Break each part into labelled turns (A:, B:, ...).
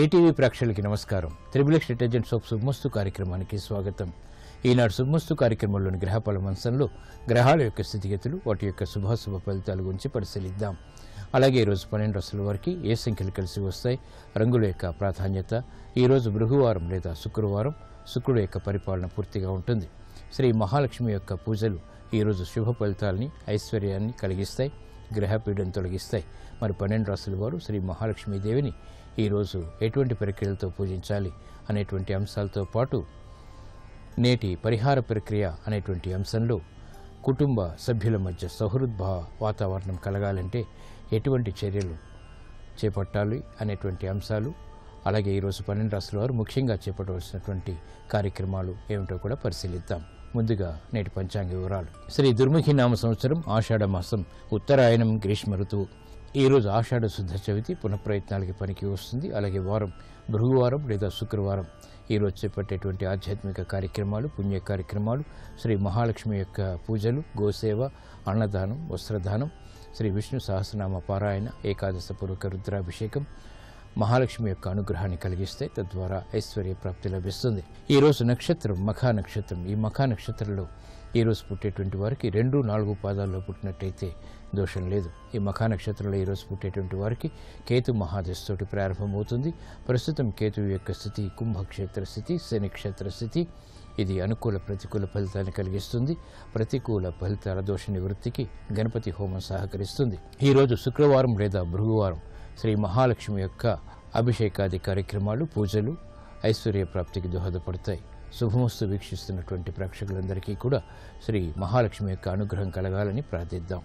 A: ATV ప్రేక్షకులకి నమస్కారం. Triple detergent soap శుభమస్తు కార్యక్రమానికి స్వాగతం. ఈనాడు శుభమస్తు కార్యక్రమంలోని గ్రహఫల మంచంలో గ్రహాల యొక్క స్థితిగతులు, వాటి యొక్క శుభాశుభ ఫలితాల గురించి పరిశీలిద్దాం. అలాగే ఈరోజు 12 రాశుల వారికి ఏ సంఖ్యలు కలిసి వస్తాయి, రంగుల యొక్క ప్రాధాన్యత, ఈరోజు భృగువారం లేదా శుక్రవారం, శుక్రుడు యొక్క పరిపాలన పూర్తిగా ఉంటుంది. శ్రీ మహాలక్ష్మి యొక్క పూజలు ఈరోజు శుభ ఫలితాలని, ఐశ్వర్యాన్ని కలిగిస్తాయి, గ్రహపీడను తొలగిస్తాయి. మరి 12 రాశుల వారు శ్రీ మహాలక్ష్మీదేవిని ఈరోజు ఎటువంటి ప్రక్రియలతో పూజించాలి అనేటువంటి అంశాలతో పాటు నేటి పరిహార ప్రక్రియ అనేటువంటి అంశంలో కుటుంబ సభ్యుల మధ్య సౌహృద్భావ వాతావరణం కలగాలంటే ఎటువంటి చర్యలు చేపట్టాలి అనేటువంటి అంశాలు, అలాగే ఈరోజు 12 రాశుల వారు ముఖ్యంగా చేపట్టవలసినటువంటి కార్యక్రమాలు ఏమిటో కూడా పరిశీలిద్దాం. ముందుగా నేటి పంచాంగ వివరాలు. శ్రీ దుర్ముఖి నామ సంవత్సరం ఆషాఢ మాసం, ఉత్తరాయణం, గ్రీష్మ ఋతువు. ఈరోజు ఆషాఢ శుద్ధ చవితి, పునఃప్రయత్నాలకి పనికి వస్తుంది. అలాగే వారం భృగువారం లేదా శుక్రవారం. ఈరోజు చేపట్టేటువంటి ఆధ్యాత్మిక కార్యక్రమాలు, పుణ్య కార్యక్రమాలు, శ్రీ మహాలక్ష్మి యొక్క పూజలు, గోసేవ, అన్నదానం, వస్త్రదానం, శ్రీ విష్ణు సహస్రనామ పారాయణ, ఏకాదశ పూర్వక రుద్రాభిషేకం మహాలక్ష్మి యొక్క అనుగ్రహాన్ని కలిగిస్తే తద్వారా ఐశ్వర్య ప్రాప్తి లభిస్తుంది. ఈరోజు నక్షత్రం మఖా నక్షత్రం. ఈ మఖా నక్షత్రంలో ఈరోజు పుట్టేటువంటి వారికి 2, 4 పాదాల్లో పుట్టినట్టయితే దోషం లేదు. ఈ మఖా నక్షత్రంలో ఈరోజు పుట్టేటువంటి వారికి కేతు మహాదశతోటి ప్రారంభమవుతుంది. ప్రస్తుతం కేతువు యొక్క స్థితి కుంభక్షేత్ర స్థితి, శని క్షేత్ర స్థితి. ఇది అనుకూల ప్రతికూల ఫలితాన్ని కలిగిస్తుంది. ప్రతికూల ఫలితాల దోష నివృత్తికి గణపతి హోమం సహకరిస్తుంది. ఈరోజు శుక్రవారం లేదా భృగువారం. శ్రీ మహాలక్ష్మి యొక్క అభిషేకాది కార్యక్రమాలు, పూజలు ఐశ్వర్య ప్రాప్తికి దోహదపడతాయి. శుభమస్తు వీక్షిస్తున్నటువంటి ప్రేక్షకులందరికీ కూడా శ్రీ మహాలక్ష్మి యొక్క అనుగ్రహం కలగాలని ప్రార్థిద్దాం.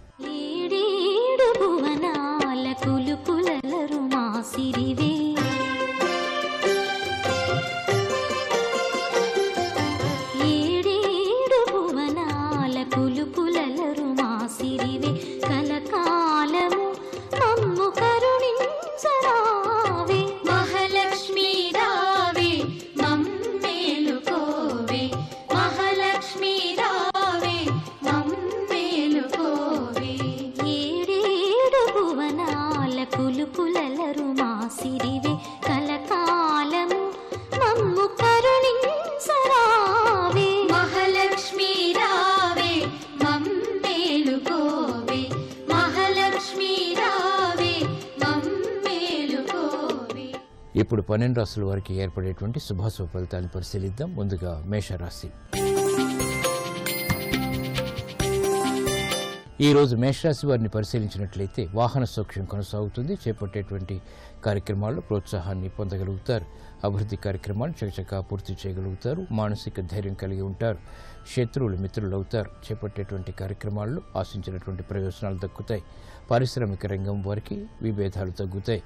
A: ఇప్పుడు 12 రాశుల వారికి ఏర్పడేటువంటి శుభాశుభ ఫలితాలను పరిశీలిద్దాం. ముందుగా మేషరాశి. ఈరోజు మేషరాశి వారిని పరిశీలించినట్లయితే వాహన సౌఖ్యం కొనసాగుతుంది. చేపట్టేటువంటి కార్యక్రమాల్లో ప్రోత్సాహాన్ని పొందగలుగుతారు. అభివృద్ధి కార్యక్రమాలు చకచకా పూర్తి చేయగలుగుతారు. మానసిక ధైర్యం కలిగి ఉంటారు. శత్రువులు మిత్రులు అవుతారు. చేపట్టేటువంటి కార్యక్రమాల్లో ఆశించినటువంటి ప్రయోజనాలు దక్కుతాయి. పారిశ్రామిక రంగం వారికి విభేదాలు తగ్గుతాయి.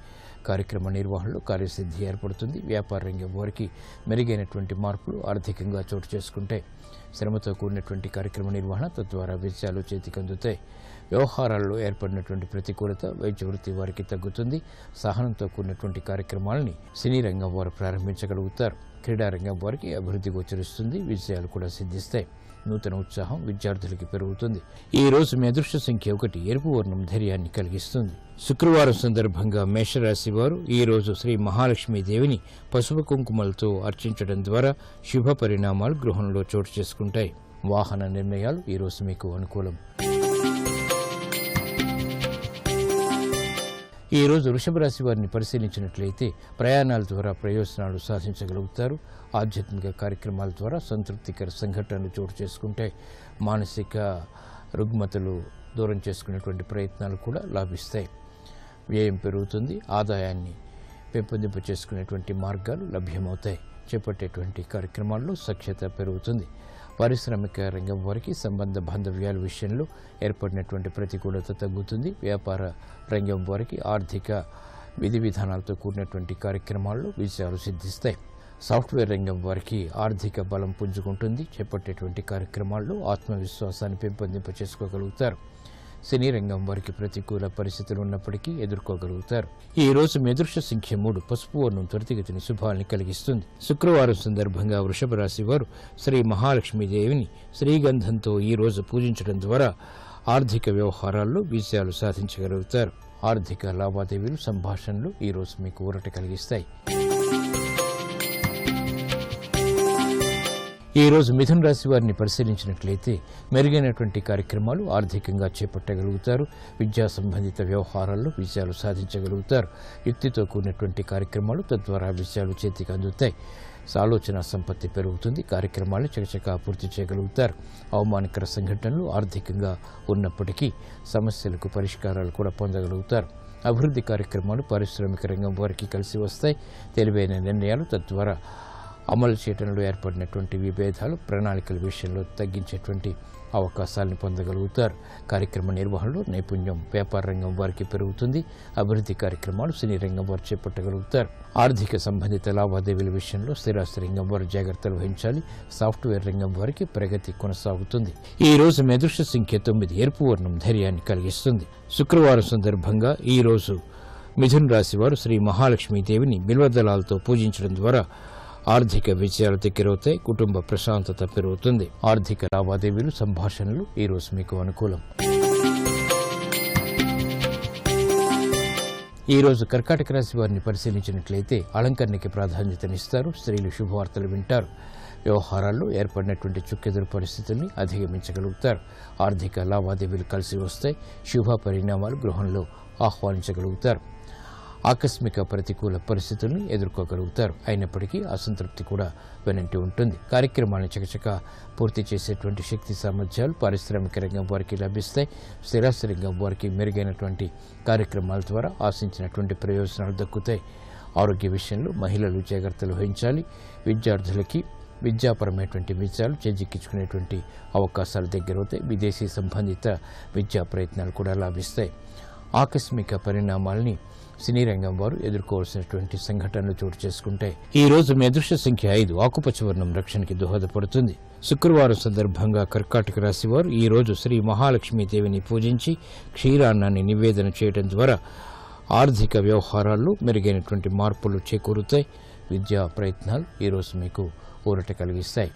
A: కార్యక్రమ నిర్వహణలో కార్యసిద్ధి ఏర్పడుతుంది. వ్యాపార రంగం వారికి మెరుగైనటువంటి మార్పులు ఆర్థికంగా చోటు చేసుకుంటాయి. శ్రమతో కూడినటువంటి కార్యక్రమ నిర్వహణ, తద్వారా విజయాలు చేతికి అందుతాయి. వ్యవహారాల్లో ఏర్పడినటువంటి ప్రతికూలత వైద్య వృత్తి వారికి తగ్గుతుంది. సహనంతో కూడినటువంటి కార్యక్రమాలని సినీ రంగం వారు ప్రారంభించగలుగుతారు. క్రీడారంగం వారికి అభివృద్ధి గోచరిస్తుంది. విజయాలు కూడా సిద్ధిస్తాయి. నూతన ఉత్సాహం విద్యార్థులకి పెరుగుతుంది. ఈ రోజు మీ అదృష్ట సంఖ్య 1. ఎరుపు వర్ణం ధైర్యాన్ని కలిగిస్తుంది. శుక్రవారం సందర్భంగా మేషరాశి వారు ఈ రోజు శ్రీ మహాలక్ష్మీదేవిని పసుపు కుంకుమలతో అర్చించడం ద్వారా శుభ పరిణామాలు గృహంలో చోటు చేసుకుంటాయి. వాహన నిర్ణయాలు ఈ రోజు మీకు అనుకూలం. ఈ రోజు వృషభ రాశి వారిని పరిశీలించినట్లయితే ప్రయాణాల ద్వారా ప్రయోజనాలు సాధించగలుగుతారు. ఆధ్యాత్మిక కార్యక్రమాల ద్వారా సంతృప్తికర సంఘటనలు చోటు చేసుకుంటాయి. మానసిక రుగ్మతలు దూరం చేసుకునేటువంటి ప్రయత్నాలు కూడా లాభిస్తాయి. వ్యయం పెరుగుతుంది. ఆదాయాన్ని పెంపొందింప చేసుకునేటువంటి మార్గాలు లభ్యమవుతాయి. చేపట్టేటువంటి కార్యక్రమాల్లో సఖ్యత పెరుగుతుంది. పారిశ్రామిక రంగం వారికి సంబంధ బాంధవ్యాల విషయంలో ఏర్పడినటువంటి ప్రతికూలత తగ్గుతుంది. వ్యాపార రంగం వారికి ఆర్థిక విధి విధానాలతో కూడినటువంటి కార్యక్రమాల్లో విజయాలు సిద్ధిస్తాయి. సాఫ్ట్వేర్ రంగం వారికి ఆర్థిక బలం పుంజుకుంటుంది. చేపట్టేటువంటి కార్యక్రమాల్లో ఆత్మవిశ్వాసాన్ని పెంపొందింప చేసుకోగలుగుతారు. సినీ రంగం వారికి ప్రతికూల పరిస్థితులు ఉన్నప్పటికీ ఎదుర్కోగలుగుతారు. ఈ రోజు మీ అదృష్ట సంఖ్య 3. పసుపు వర్ణం త్వరితగతిని శుభాల్ని కలిగిస్తుంది. శుక్రవారం సందర్భంగా వృషభ రాశి వారు శ్రీ మహాలక్ష్మీదేవిని శ్రీగంధంతో ఈ రోజు పూజించడం ద్వారా ఆర్థిక వ్యవహారాల్లో విజయాలు సాధించగలుగుతారు. ఆర్థిక లావాదేవీలు, సంభాషణలు ఈ రోజు మీకు ఊరట కలిగిస్తాయి. ఈ రోజు మిథున రాశి వారిని పరిశీలించినట్లయితే మెరుగైనటువంటి కార్యక్రమాలు ఆర్థికంగా చేపట్టగలుగుతారు. విద్యా సంబంధిత వ్యవహారాల్లో విజయాలు సాధించగలుగుతారు. యుక్తితో కూడినటువంటి కార్యక్రమాలు తద్వారా విజయాలు చేతికి అందుతాయి. ఆలోచన సంపత్తి పెరుగుతుంది. కార్యక్రమాలు చకచకా పూర్తి చేయగలుగుతారు. అవమానకర సంఘటనలు ఆర్థికంగా ఉన్నప్పటికీ సమస్యలకు పరిష్కారాలు కూడా పొందగలుగుతారు. అభివృద్ధి కార్యక్రమాలు పారిశ్రామిక రంగం వారికి కలిసి వస్తాయి. తెలివైన నిర్ణయాలు తద్వారా అమలు చేయడంలో ఏర్పడినటువంటి విభేదాలు ప్రణాళికల విషయంలో తగ్గించేటువంటి అవకాశాలను పొందగలుగుతారు. కార్యక్రమ నిర్వహణలో నైపుణ్యం వ్యాపార రంగం వారికి పెరుగుతుంది. అభివృద్ధి కార్యక్రమాలు సినీ రంగం వారు చేపట్టగలుగుతారు. ఆర్థిక సంబంధిత లావాదేవీల విషయంలో స్థిరాస్తి రంగం వారు జాగ్రత్తలు వహించాలి. సాఫ్ట్వేర్ రంగం వారికి ప్రగతి కొనసాగుతుంది. ఈ రోజు మీ అదృష్ట సంఖ్య 9. ఎరుపు వర్ణం ధైర్యాన్ని కలిగిస్తుంది. శుక్రవారం సందర్భంగా ఈ రోజు మిథున రాశి వారు శ్రీ మహాలక్ష్మీదేవిని బిల్వదళాలతో పూజించడం ద్వారా ఆర్థిక విజయాలు దగ్గరవుతాయి. కుటుంబ ప్రశాంతత పెరుగుతుంది. ఆర్థిక లావాదేవీలు సంభాషణలు ఈ రోజు మీకు అనుకూలం. ఈ రోజు కర్కాటక రాశి వారిని పరిశీలించినట్లయితే అలంకరణకి ప్రాధాన్యతనిస్తారు. స్త్రీలు శుభవార్తలు వింటారు. వ్యవహారాల్లో ఏర్పడినటువంటి చుక్కెదురు పరిస్థితుల్ని అధిగమించగలుగుతారు. ఆర్థిక లావాదేవీలు కలిసి వస్తాయి. శుభ పరిణామాలు గృహంలో ఆహ్వానించగలుగుతారు. ఆకస్మిక ప్రతికూల పరిస్థితులను ఎదుర్కోగలుగుతారు. అయినప్పటికీ అసంతృప్తి కూడా వెనంటి ఉంటుంది. కార్యక్రమాలను చకచకా పూర్తి చేసేటువంటి శక్తి సామర్థ్యాలు పారిశ్రామిక రంగం వారికి లభిస్తాయి. స్థిరాస్తి రంగం వారికి మెరుగైనటువంటి కార్యక్రమాల ద్వారా ఆశించినటువంటి ప్రయోజనాలు దక్కుతాయి. ఆరోగ్య విషయంలో మహిళలు జాగ్రత్తలు వహించాలి. విద్యార్థులకి విద్యాపరమైనటువంటి విజయాలు చేజిక్కించుకునేటువంటి అవకాశాలు దగ్గరవుతాయి. విదేశీ సంబంధిత విద్యా ప్రయత్నాలు కూడా లాభిస్తాయి. ఆకస్మిక పరిణామాల్ని సినీ రంగం వారు ఎదుర్కోవాల్సినటువంటి సంఘటనలు చోటు చేసుకుంటాయి. ఈ రోజు మీ అదృష్ట సంఖ్య 5. ఆకుపచ్చ వర్ణం రక్షణకి దోహదపడుతుంది. శుక్రవారం సందర్భంగా కర్కాటక రాశి వారు ఈ రోజు శ్రీ మహాలక్ష్మీదేవిని పూజించి క్షీరాన్నాన్ని నివేదన చేయడం ద్వారా ఆర్థిక వ్యవహారాల్లో మెరుగైనటువంటి మార్పులు చేకూరుతాయి. విద్యా ప్రయత్నాలు ఈ రోజు మీకు ఊరట కలిగిస్తాయి.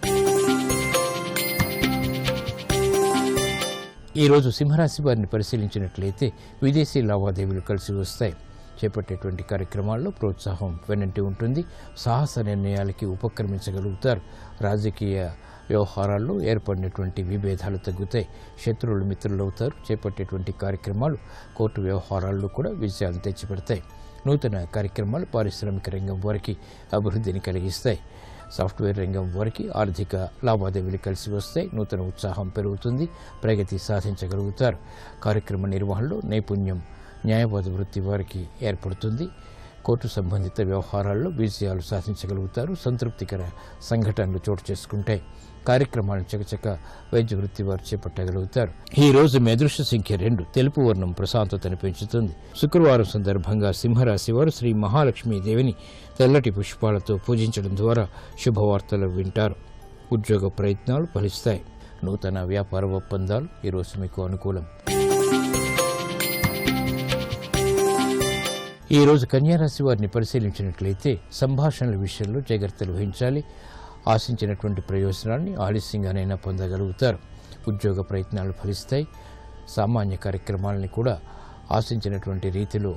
A: ఈ రోజు సింహరాశి వారిని పరిశీలించినట్లయితే విదేశీ లావాదేవీలు కలిసి వస్తాయి. చేపట్టేటువంటి కార్యక్రమాల్లో ప్రోత్సాహం వెనంటి ఉంటుంది. సాహస నిర్ణయాలకి ఉపక్రమించగలుగుతారు. రాజకీయ వ్యవహారాల్లో ఏర్పడినటువంటి విభేదాలు తగ్గుతాయి. శత్రువులు మిత్రులు అవుతారు. చేపట్టేటువంటి కార్యక్రమాలు కోర్టు వ్యవహారాల్లో కూడా విజయాలు తెచ్చిపెడతాయి. నూతన కార్యక్రమాలు పారిశ్రామిక రంగం వారికి అభివృద్ధిని కలిగిస్తాయి. సాఫ్ట్వేర్ రంగం వారికి ఆర్థిక లావాదేవీలు కలిసి వస్తాయి. నూతన ఉత్సాహం పెరుగుతుంది. ప్రగతి సాధించగలుగుతారు. కార్యక్రమ నిర్వహణలో నైపుణ్యం న్యాయవాద వృత్తి వారికి ఏర్పడుతుంది. కోర్టు సంబంధిత వ్యవహారాల్లో విజయాలు సాధించగలుగుతారు. సంతృప్తికర సంఘటనలు చోటు చేసుకుంటాయి. కార్యక్రమాలను చకచక వైద్య వృత్తి వారు చేపట్టగలుగుతారు. ఈ రోజు మీ అదృష్ట సంఖ్య 2. తెలుపు వర్ణం ప్రశాంతతను పెంచుతుంది. శుక్రవారం సందర్భంగా సింహరాశి వారు శ్రీ మహాలక్ష్మీదేవిని తెల్లటి పుష్పాలతో పూజించడం ద్వారా శుభవార్తలు వింటారు. ఉద్యోగ ప్రయత్నాలు ఫలిస్తాయి. నూతన వ్యాపార ఒప్పందాలు ఈ రోజు మీకు అనుకూలం. ఈ రోజు కన్యారాశి వారిని పరిశీలించినట్లయితే సంభాషణల విషయంలో జాగ్రత్తలు వహించాలి. ఆశించినటువంటి ప్రయోజనాన్ని ఆలస్యంగానైనా పొందగలుగుతారు. ఉద్యోగ ప్రయత్నాలు ఫలిస్తాయి. సామాన్య కార్యక్రమాలని కూడా ఆశించినటువంటి రీతిలో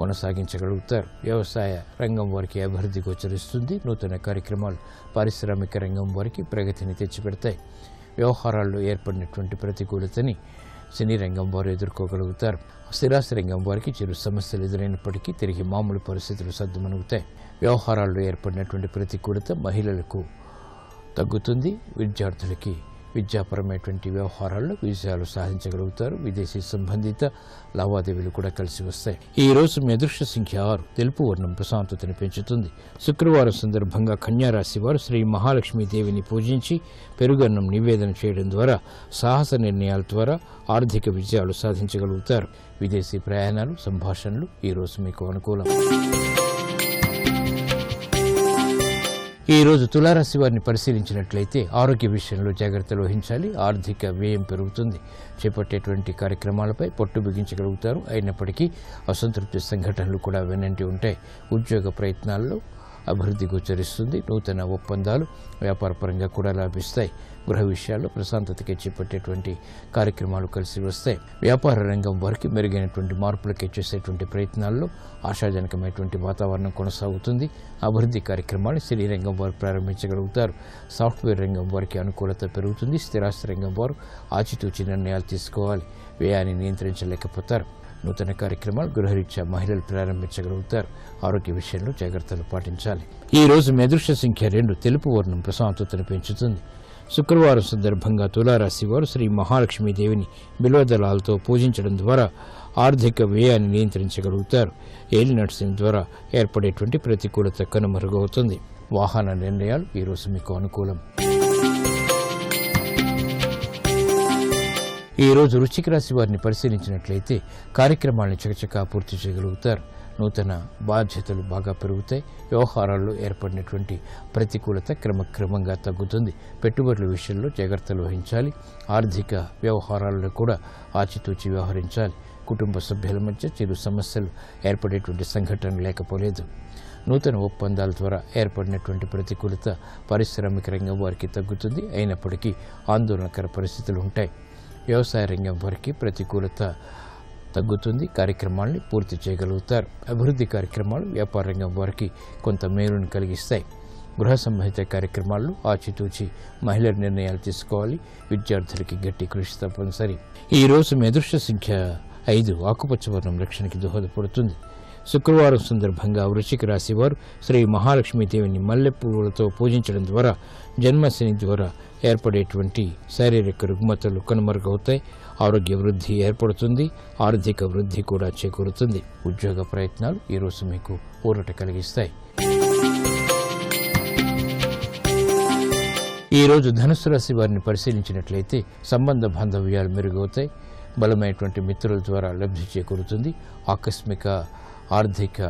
A: కొనసాగించగలుగుతారు. వ్యవసాయ రంగం వారికి అభివృద్ధి గోచరిస్తుంది. నూతన కార్యక్రమాలు పారిశ్రామిక రంగం వారికి ప్రగతిని తెచ్చిపెడతాయి. వ్యవహారాల్లో ఏర్పడినటువంటి ప్రతికూలతని సినీ రంగం వారు ఎదుర్కోగలుగుతారు. స్థిరాస్తి రంగం వారికి చిరు సమస్యలు ఎదురైనప్పటికీ తిరిగి మామూలు పరిస్థితులు సర్దుమణుగుతాయి. వ్యవహారాల్లో ఏర్పడినటువంటి ప్రతికూలత మహిళలకు తగ్గుతుంది. విద్యార్థులకి విద్యాపరమైనటువంటి వ్యవహారాల్లో విజయాలు సాధించగలుగుతారు. విదేశీ సంబంధిత లావాదేవీలు కూడా కలిసి వస్తాయి. ఈ రోజు మీ అదృష్ట సంఖ్య 6. తెలుపు వర్ణం ప్రశాంతతను పెంచుతుంది. శుక్రవారం సందర్భంగా కన్యారాశి వారు శ్రీ మహాలక్ష్మీదేవిని పూజించి పెరుగన్నం నివేదన చేయడం ద్వారా సాహస నిర్ణయాల ద్వారా ఆర్థిక విజయాలు సాధించగలుగుతారు. విదేశీ ప్రయాణాలు సంభాషణలు ఈ రోజు మీకు అనుకూలం. ఈ రోజు తులారాశి వారిని పరిశీలించినట్లయితే ఆరోగ్య విషయంలో జాగ్రత్తలు వహించాలి. ఆర్థిక వ్యయం పెరుగుతుంది. చేపట్టేటువంటి కార్యక్రమాలపై పట్టు బిగించగలుగుతారు. అయినప్పటికీ అసంతృప్తి సంఘటనలు కూడా వెనంటి ఉంటాయి. ఉద్యోగ ప్రయత్నాల్లో అభివృద్ధి గోచరిస్తుంది. నూతన ఒప్పందాలు వ్యాపారపరంగా కూడా లాభిస్తాయి. గృహ విషయాల్లో ప్రశాంతతకి చేపట్టేటువంటి కార్యక్రమాలు కలిసి వస్తాయి. వ్యాపార రంగం వారికి మెరుగైనటువంటి మార్పులకి చేసేటువంటి ప్రయత్నాల్లో ఆశాజనకమైనటువంటి వాతావరణం కొనసాగుతుంది. అభివృద్ధి కార్యక్రమాలు సినీ రంగం వారు ప్రారంభించగలుగుతారు. సాఫ్ట్వేర్ రంగం వారికి అనుకూలత పెరుగుతుంది. స్థిరాస్తి రంగం వారు ఆచితూచి నిర్ణయాలు తీసుకోవాలి. వ్యయాన్ని నియంత్రించలేకపోతారు. నూతన కార్యక్రమాలు గృహరీత్యా మహిళలు ప్రారంభించగలుగుతారు. ఆరోగ్య విషయంలో జాగ్రత్తలు పాటించాలి. ఈ రోజు మీ అదృష్ట సంఖ్య 2. తెలుపు వర్ణం ప్రశాంతతను పెంచుతుంది. శుక్రవారం సందర్భంగా తులారాశి వారు శ్రీ మహాలక్ష్మీదేవిని బిల్వదళాలతో పూజించడం ద్వారా ఆర్థిక వ్యయాన్ని నియంత్రించగలుగుతారు. ఏలినాటి శని ద్వారా ఏర్పడేటువంటి ప్రతికూలత కనుమరుగవుతుంది. వాహన నిర్ణయాలు ఈరోజు మీకు అనుకూలం. ఈ రోజు వృశ్చిక రాశి వారిని పరిశీలించినట్లయితే కార్యక్రమాలను చకచకా పూర్తి చేయగలుగుతారు. నూతన బాధ్యతలు బాగా పెరుగుతాయి. వ్యవహారాల్లో ఏర్పడినటువంటి ప్రతికూలత క్రమక్రమంగా తగ్గుతుంది. పెట్టుబడుల విషయంలో జాగ్రత్తలు వహించాలి. ఆర్థిక వ్యవహారాల్లో కూడా ఆచితూచి వ్యవహరించాలి. కుటుంబ సభ్యుల మధ్య చిరు సమస్యలు ఏర్పడేటువంటి సంఘటన లేకపోలేదు. నూతన ఒప్పందాల ద్వారా ఏర్పడినటువంటి ప్రతికూలత పారిశ్రామిక రంగం వారికి తగ్గుతుంది. అయినప్పటికీ ఆందోళనకర పరిస్థితులు ఉంటాయి. వ్యవసాయ రంగం వారికి ప్రతికూలత తగ్గుతుంది. కార్యక్రమాల్ని పూర్తి చేయగలుగుతారు. అభివృద్ధి కార్యక్రమాలు వ్యాపార రంగం వారికి కొంత మేలును కలిగిస్తాయి. గృహ సంబంధిత కార్యక్రమాల్లో ఆచితూచి మహిళల నిర్ణయాలు తీసుకోవాలి. విద్యార్థులకి గట్టి కృషి తప్పనిసరి. ఈ రోజు మీ అదృష్ట సంఖ్య 5. ఆకుపచ్చ వర్ణం రక్షణకి దోహదపడుతుంది. శుక్రవారం సందర్భంగా వృశ్చిక రాశి వారు శ్రీ మహాలక్ష్మీదేవిని మల్లెపూలతో పూజించడం ద్వారా జన్మశని ద్వారా ఏర్పడేటువంటి శారీరక రుగ్మతలు కనుమరుగవుతాయి. ఆరోగ్య వృద్ధి ఏర్పడుతుంది. ఆర్థిక వృద్ధి కూడా చేకూరుతుంది. ఉద్యోగ ప్రయత్నాలు ఈరోజు మీకు ఊరట కలిగిస్తాయి. ఈ రోజు ధనుస్సు రాశి వారిని పరిశీలించినట్లయితే సంబంధ బాంధవ్యాలు మెరుగవుతాయి. బలమైనటువంటి మిత్రుల ద్వారా లబ్ధి చేకూరుతుంది. ఆకస్మిక ఆర్థిక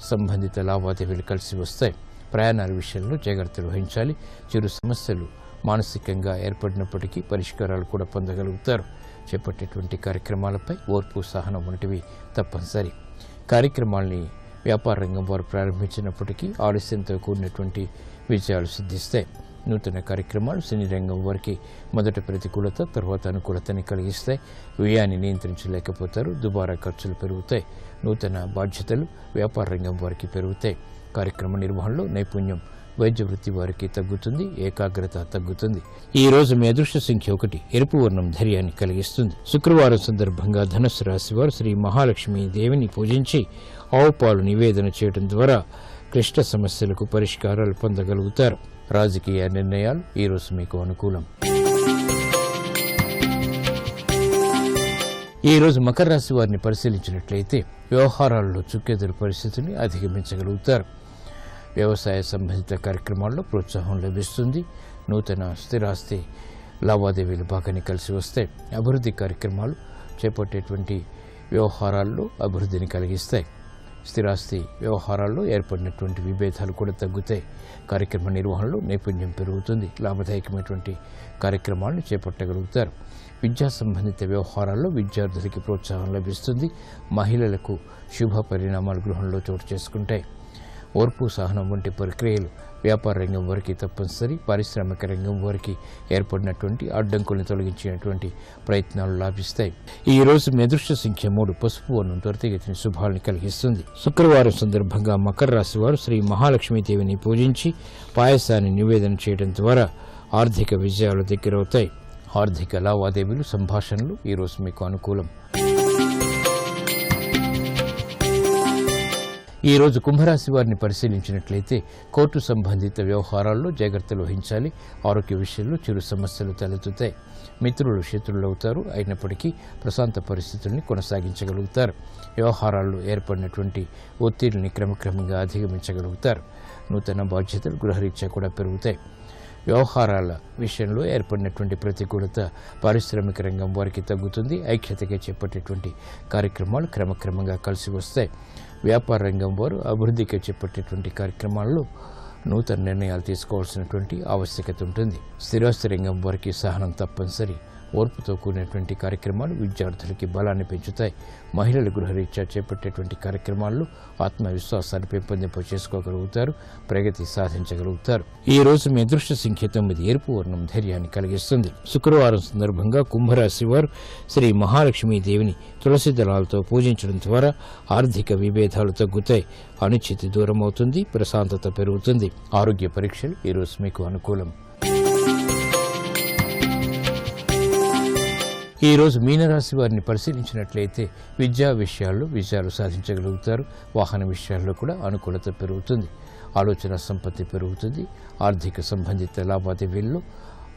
A: సంబంధిత లావాదేవీలు కలిసి వస్తాయి. ప్రయాణాల విషయంలో జాగ్రత్తలు వహించాలి. చిరు సమస్యలు మానసికంగా ఏర్పడినప్పటికీ పరిష్కారాలు కూడా పొందగలుగుతారు. చేపట్టేటువంటి కార్యక్రమాలపై ఓర్పు, సహనం వంటివి తప్పనిసరి. కార్యక్రమాల్ని వ్యాపార రంగం వారు ప్రారంభించినప్పటికీ ఆలస్యంతో కూడినటువంటి విజయాలు సిద్ధిస్తాయి. నూతన కార్యక్రమాలు సినీ రంగం వారికి మొదట ప్రతికూలత, తర్వాత అనుకూలతని కలిగిస్తాయి. వ్యయాన్ని నియంత్రించలేకపోతారు. దుబారా ఖర్చులు పెరుగుతాయి. నూతన బాధ్యతలు వ్యాపార రంగం వారికి పెరుగుతాయి. కార్యక్రమ నిర్వహణలో నైపుణ్యం వైద్య వృత్తి వారికి తగ్గుతుంది. ఏకాగ్రత తగ్గుతుంది. ఈ రోజు మీ అదృష్ట సంఖ్య 1. ఎరుపు వర్ణం ధైర్యాన్ని కలిగిస్తుంది. శుక్రవారం సందర్భంగా ధనుస్సు రాశి వారు శ్రీ మహాలక్ష్మీ దేవిని పూజించి ఆవు పాలు నివేదన చేయడం ద్వారా క్లిష్ట సమస్యలకు పరిష్కారాలు పొందగలుగుతారు. రాజకీయ నిర్ణయాలు ఈరోజు మీకు అనుకూలం. ఈ రోజు మకర రాశి వారిని పరిశీలించినట్లయితే వ్యవహారాల్లో చుక్కెదురు పరిస్థితిని అధిగమించగలుగుతారు. వ్యవసాయ సంబంధిత కార్యక్రమాల్లో ప్రోత్సాహం లభిస్తుంది. నూతన స్థిరాస్తి లావాదేవీలు బాగానే కలిసి వస్తాయి. అభివృద్ధి కార్యక్రమాలు చేపట్టేటువంటి వ్యవహారాల్లో అభివృద్ధిని కలిగిస్తాయి. స్థిరాస్తి వ్యవహారాల్లో ఏర్పడినటువంటి విభేదాలు కూడా తగ్గుతాయి. కార్యక్రమ నిర్వహణలో నైపుణ్యం పెరుగుతుంది. లాభదాయకమైనటువంటి కార్యక్రమాలను చేపట్టగలుగుతారు. విద్యా సంబంధిత వ్యవహారాల్లో విద్యార్థులకి ప్రోత్సాహం లభిస్తుంది. మహిళలకు శుభ పరిణామాలు గృహంలో చోటు చేసుకుంటాయి. ఓర్పు, సహనం వంటి ప్రక్రియలు వ్యాపార రంగం వారికి తప్పనిసరి. పారిశ్రామిక రంగం వారికి ఏర్పడినటువంటి అడ్డంకులను తొలగించినటువంటి ప్రయత్నాలు లాభిస్తాయి. ఈ రోజు మీ అదృష్ట సంఖ్య 3. పసుపు వర్ణం త్వరితగతిన శుభాలను కలిగిస్తుంది. శుక్రవారం సందర్భంగా మకర రాశి వారు శ్రీ మహాలక్ష్మీదేవిని పూజించి పాయసాన్ని నివేదన చేయడం ద్వారా ఆర్థిక విజయాలు దగ్గరవుతాయి. ఆర్థిక లావాదేవీలు, సంభాషణలు ఈరోజు మీకు అనుకూలం. ఈ రోజు కుంభరాశి వారిని పరిశీలించినట్లయితే కోర్టు సంబంధిత వ్యవహారాల్లో జాగ్రత్తలు వహించాలి. ఆరోగ్య విషయంలో చిరు సమస్యలు తలెత్తుతాయి. మిత్రులు శత్రువులవుతారు. అయినప్పటికీ ప్రశాంత పరిస్థితుల్ని కొనసాగించగలుగుతారు. వ్యవహారాల్లో ఏర్పడినటువంటి ఒత్తిడిని క్రమక్రమంగా అధిగమించగలుగుతారు. నూతన బాధ్యతలు గృహరీత్యా కూడా పెరుగుతాయి. వ్యవహారాల విషయంలో ఏర్పడినటువంటి ప్రతికూలత పారిశ్రామిక రంగం వారికి తగ్గుతుంది. ఐక్యతగా చేపట్టేటువంటి కార్యక్రమాలు క్రమక్రమంగా కలిసి వస్తాయి. వ్యాపార రంగం వారు అభివృద్ధికి చేపట్టేటువంటి కార్యక్రమాల్లో నూతన నిర్ణయాలు తీసుకోవాల్సినటువంటి ఆవశ్యకత ఉంటుంది. స్థిరాస్తి రంగం వారికి సహనం తప్పనిసరి. ఓర్పుతో కూడినటువంటి కార్యక్రమాలు విద్యార్థులకి బలాన్ని పెంచుతాయి. మహిళల గృహరీత్యా చేపట్టేటువంటి కార్యక్రమాల్లో ఆత్మవిశ్వాసాన్ని పెంపొందింప చేసుకోగలుగుతారు, ప్రగతి సాధించగలుగుతారు. ఈ రోజు మీ అదృష్ట సంఖ్య 9, ఎరుపు వర్ణం ధైర్యాన్ని కలిగిస్తుంది. శుక్రవారం సందర్భంగా కుంభరాశి వారు శ్రీ మహాలక్ష్మీదేవిని తులసి దళాలతో పూజించడం ద్వారా ఆర్థిక విభేదాలు తగ్గుతాయి, అనిశ్చితి దూరం అవుతుంది, ప్రశాంతత పెరుగుతుంది. ఆరోగ్య పరీక్షలు ఈరోజు మీకు అనుకూలం. ఈ రోజు మీనరాశి వారిని పరిశీలించినట్లయితే విద్యా విషయాల్లో విజయాలు సాధించగలుగుతారు. వాహన విషయాల్లో కూడా అనుకూలత పెరుగుతుంది. ఆలోచన సంపత్తి పెరుగుతుంది. ఆర్థిక సంబంధిత లావాదేవీల్లో